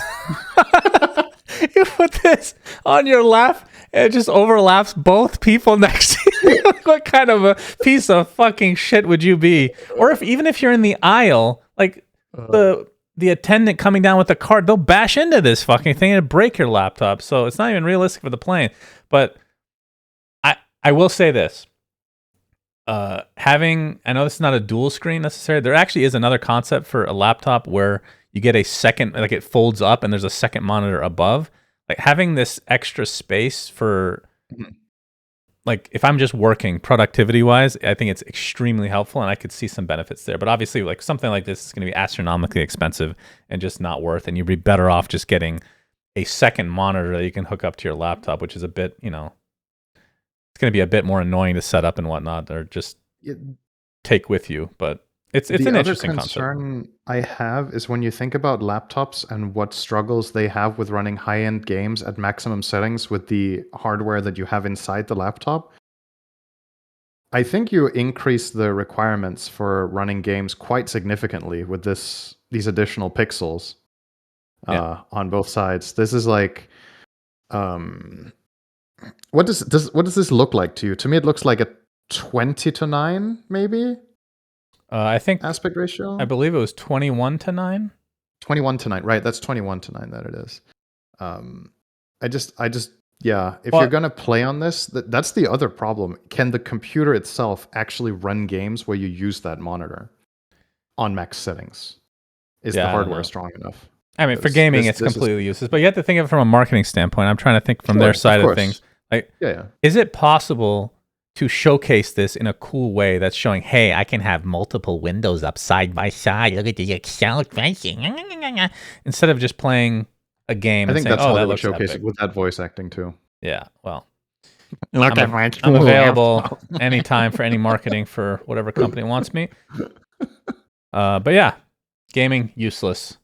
on your lap and it just overlaps both people next to you. What kind of a piece of fucking shit would you be? Or even if you're in the aisle, like the attendant coming down with the cart, they'll bash into this fucking thing and break your laptop. So it's not even realistic for the plane. But I will say this. I know this is not a dual screen necessarily. There actually is another concept for a laptop where you get a second, like it folds up and there's a second monitor above. Like having this extra space for, like if I'm just working productivity wise, I think it's extremely helpful and I could see some benefits there. But obviously like something like this is going to be astronomically expensive and just not worth, and you'd be better off just getting a second monitor that you can hook up to your laptop, which is a bit, it's going to be a bit more annoying to set up and whatnot, or just take with you. But It's The an other interesting concept. concern I have is when you think about laptops and what struggles they have with running high-end games at maximum settings with the hardware that you have inside the laptop. I think you increase the requirements for running games quite significantly with these additional pixels on both sides. This is like, what does this look like to you? To me, it looks like a 20:9, maybe. I think aspect ratio. I believe it was 21:9. 21:9, right? That's 21:9 that it is. I just yeah. If you're gonna play on this, that's the other problem. Can the computer itself actually run games where you use that monitor on max settings? Is the hardware strong enough? I mean, for gaming, it's completely useless. But you have to think of it from a marketing standpoint. I'm trying to think from their side of things. Like, is it possible to showcase this in a cool way that's showing, hey, I can have multiple windows up side by side. Look at the Excel spreadsheet. Instead of just playing a game and saying, oh, that looks showcase it with that voice acting too. Yeah, well, I'm available anytime for any marketing for whatever company wants me. But yeah, gaming, useless.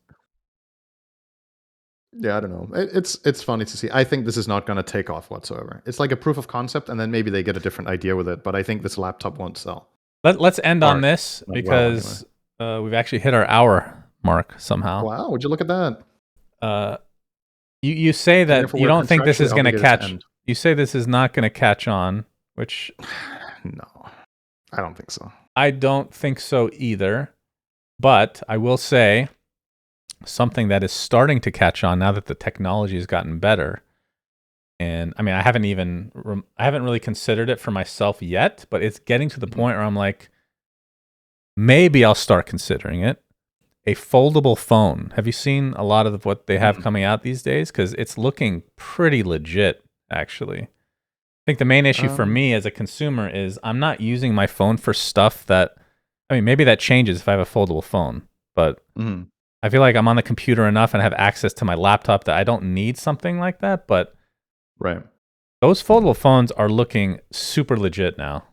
Yeah, I don't know. It's funny to see. I think this is not going to take off whatsoever. It's like a proof of concept, and then maybe they get a different idea with it. But I think this laptop won't sell. Let's end on this because we've actually hit our hour mark somehow. Wow, would you look at that? You say that you don't think this is going to catch. You say this is not going to catch on, which no, I don't think so. I don't think so either. But I will say something that is starting to catch on now that the technology has gotten better. And I mean, I haven't really considered it for myself yet, but it's getting to the point where I'm like, maybe I'll start considering it. A foldable phone. Have you seen a lot of what they have coming out these days? Because it's looking pretty legit, actually. I think the main issue for me as a consumer is I'm not using my phone for stuff that, I mean, maybe that changes if I have a foldable phone, but I feel like I'm on the computer enough and have access to my laptop that I don't need something like that. But those foldable phones are looking super legit now.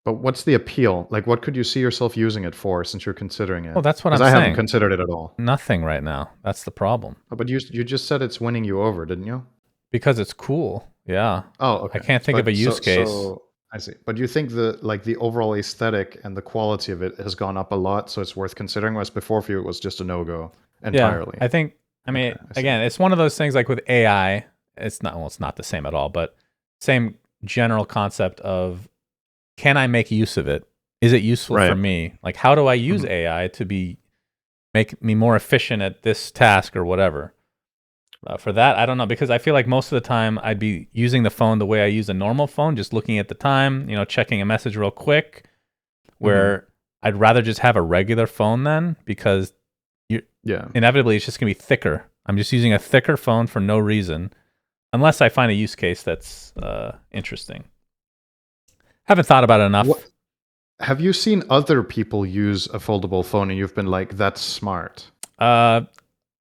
But what's the appeal? Like, what could you see yourself using it for since you're considering it? Well, that's what I'm saying. I haven't considered it at all. Nothing right now. That's the problem. But you just said it's winning you over, didn't you? Because it's cool. Yeah. Oh, okay. I can't think of a use case. So I see. But you think the overall aesthetic and the quality of it has gone up a lot, so it's worth considering, whereas before for you it was just a no-go entirely. Yeah, I think, again, it's one of those things like with AI, it's not the same at all, but same general concept of, can I make use of it? Is it useful for me? Like, how do I use AI to make me more efficient at this task or whatever? For that, I don't know, because I feel like most of the time I'd be using the phone the way I use a normal phone, just looking at the time, checking a message real quick, where I'd rather just have a regular phone then, because inevitably it's just going to be thicker. I'm just using a thicker phone for no reason, unless I find a use case that's interesting. Haven't thought about it enough. Have you seen other people use a foldable phone and you've been like, that's smart?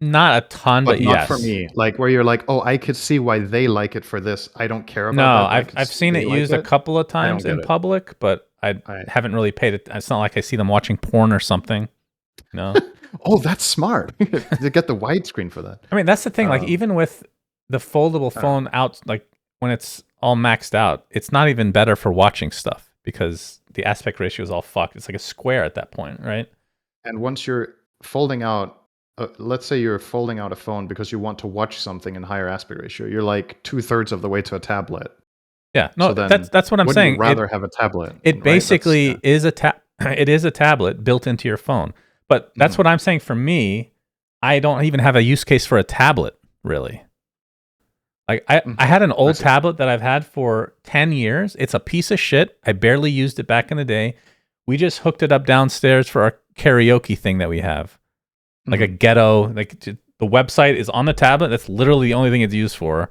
Not a ton, but not yes. for me. Like where you're like, oh, I could see why they like it for this. I don't care about that. No, I've seen it used a couple of times in public, but I haven't really paid it. It's not like I see them watching porn or something. No. Oh, that's smart. They get the widescreen for that. I mean, that's the thing. Like even with the foldable phone out, like when it's all maxed out, it's not even better for watching stuff because the aspect ratio is all fucked. It's like a square at that point, right? And once you're folding out, let's say you're folding out a phone because you want to watch something in higher aspect ratio, you're like 2/3 of the way to a tablet. Yeah, no, so that's what I'm saying. You'd rather have a tablet. It basically is it is a tablet built into your phone. But that's what I'm saying. For me, I don't even have a use case for a tablet, really. Like I had an old tablet that I've had for 10 years. It's a piece of shit. I barely used it back in the day. We just hooked it up downstairs for our karaoke thing that we have. Like a ghetto, like the website is on the tablet. That's literally the only thing it's used for.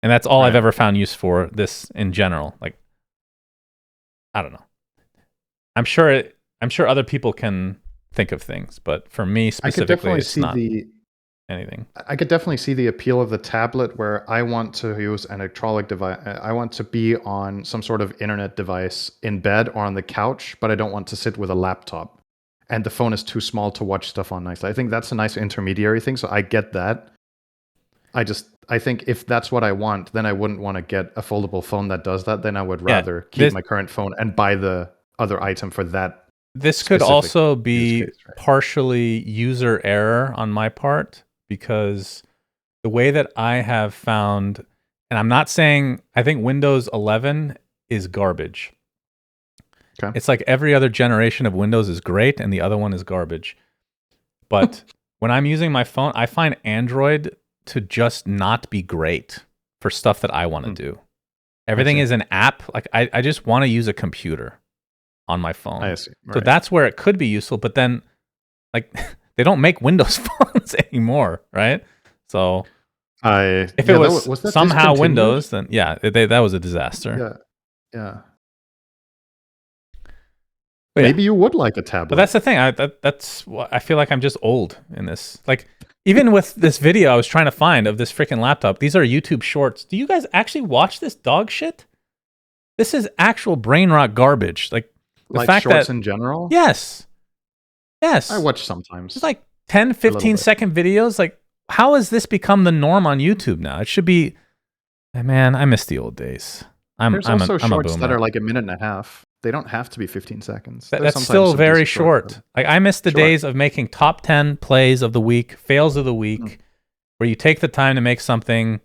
And that's all I've ever found use for this in general. Like, I don't know. I'm sure other people can think of things, but for me specifically, I could definitely see anything. I could definitely see the appeal of the tablet where I want to use an electronic device. I want to be on some sort of internet device in bed or on the couch, but I don't want to sit with a laptop. And the phone is too small to watch stuff on nicely. I think that's a nice intermediary thing, so I get that. I think if that's what I want, then I wouldn't want to get a foldable phone that does that. Then I would rather keep my current phone and buy the other item for that. This could also be partially user error on my part, because the way that I have found, and I'm not saying, I think Windows 11 is garbage. Okay. It's like every other generation of Windows is great and the other one is garbage. But when I'm using my phone, I find Android to just not be great for stuff that I want to do. Everything is an app. Like I just want to use a computer on my phone. I see. Right. So that's where it could be useful, but then like they don't make Windows phones anymore, right? So if it was somehow Windows, then that was a disaster. Yeah. But maybe you would like a tablet. But that's the thing. I feel like I'm just old in this. Like, even with this video I was trying to find of this freaking laptop, these are YouTube shorts. Do you guys actually watch this dog shit? This is actual brain rot garbage. Like the fact shorts that in general? Yes. I watch sometimes. It's like 10, 15-second videos. Like, how has this become the norm on YouTube now? It should be, man, I miss the old days. There's also shorts that are like a minute and a half. They don't have to be 15 seconds. That's still very short. Like I miss the days of making top 10 plays of the week, fails of the week, where you take the time to make something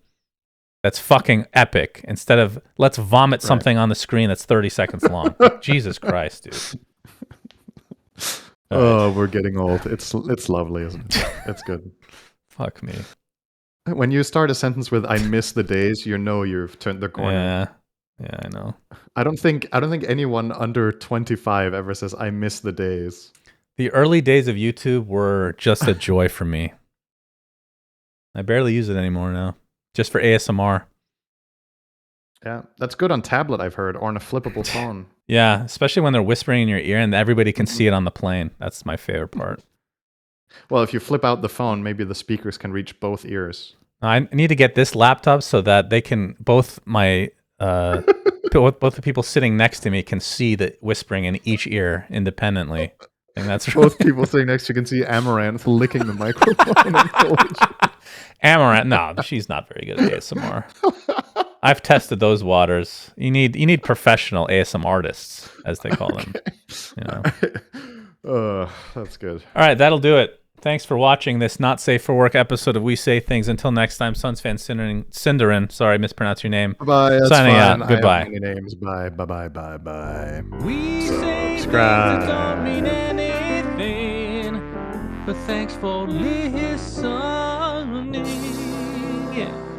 that's fucking epic instead of let's vomit something on the screen that's 30 seconds long. Like, Jesus Christ, dude. Oh, we're getting old. It's lovely, isn't it? It's good. Fuck me. When you start a sentence with "I miss the days," you know you've turned the corner. Yeah, I know. I don't think anyone under 25 ever says "I miss the days." The early days of YouTube were just a joy for me. I barely use it anymore now, just for ASMR. Yeah, that's good on tablet, I've heard, or on a flippable phone. Yeah, especially when they're whispering in your ear and everybody can see it on the plane. That's my favorite part. Well, if you flip out the phone, maybe the speakers can reach both ears. I need to get this laptop so that they can both the people sitting next to me can see the whispering in each ear independently. And that's both people sitting next to you can see Amaranth licking the microphone. Amaranth, no, she's not very good at ASMR. I've tested those waters. You need professional ASMR artists, as they call them. You know. That's good. All right, that'll do it. Thanks for watching this Not Safe for Work episode of We Say Things. Until next time, Suns fan syndereN. Sorry, I mispronounced your name. Bye. Signing out. Goodbye. I have many names. Bye. We Subscribe. say things that don't mean anything, but thanks for listening. Yeah.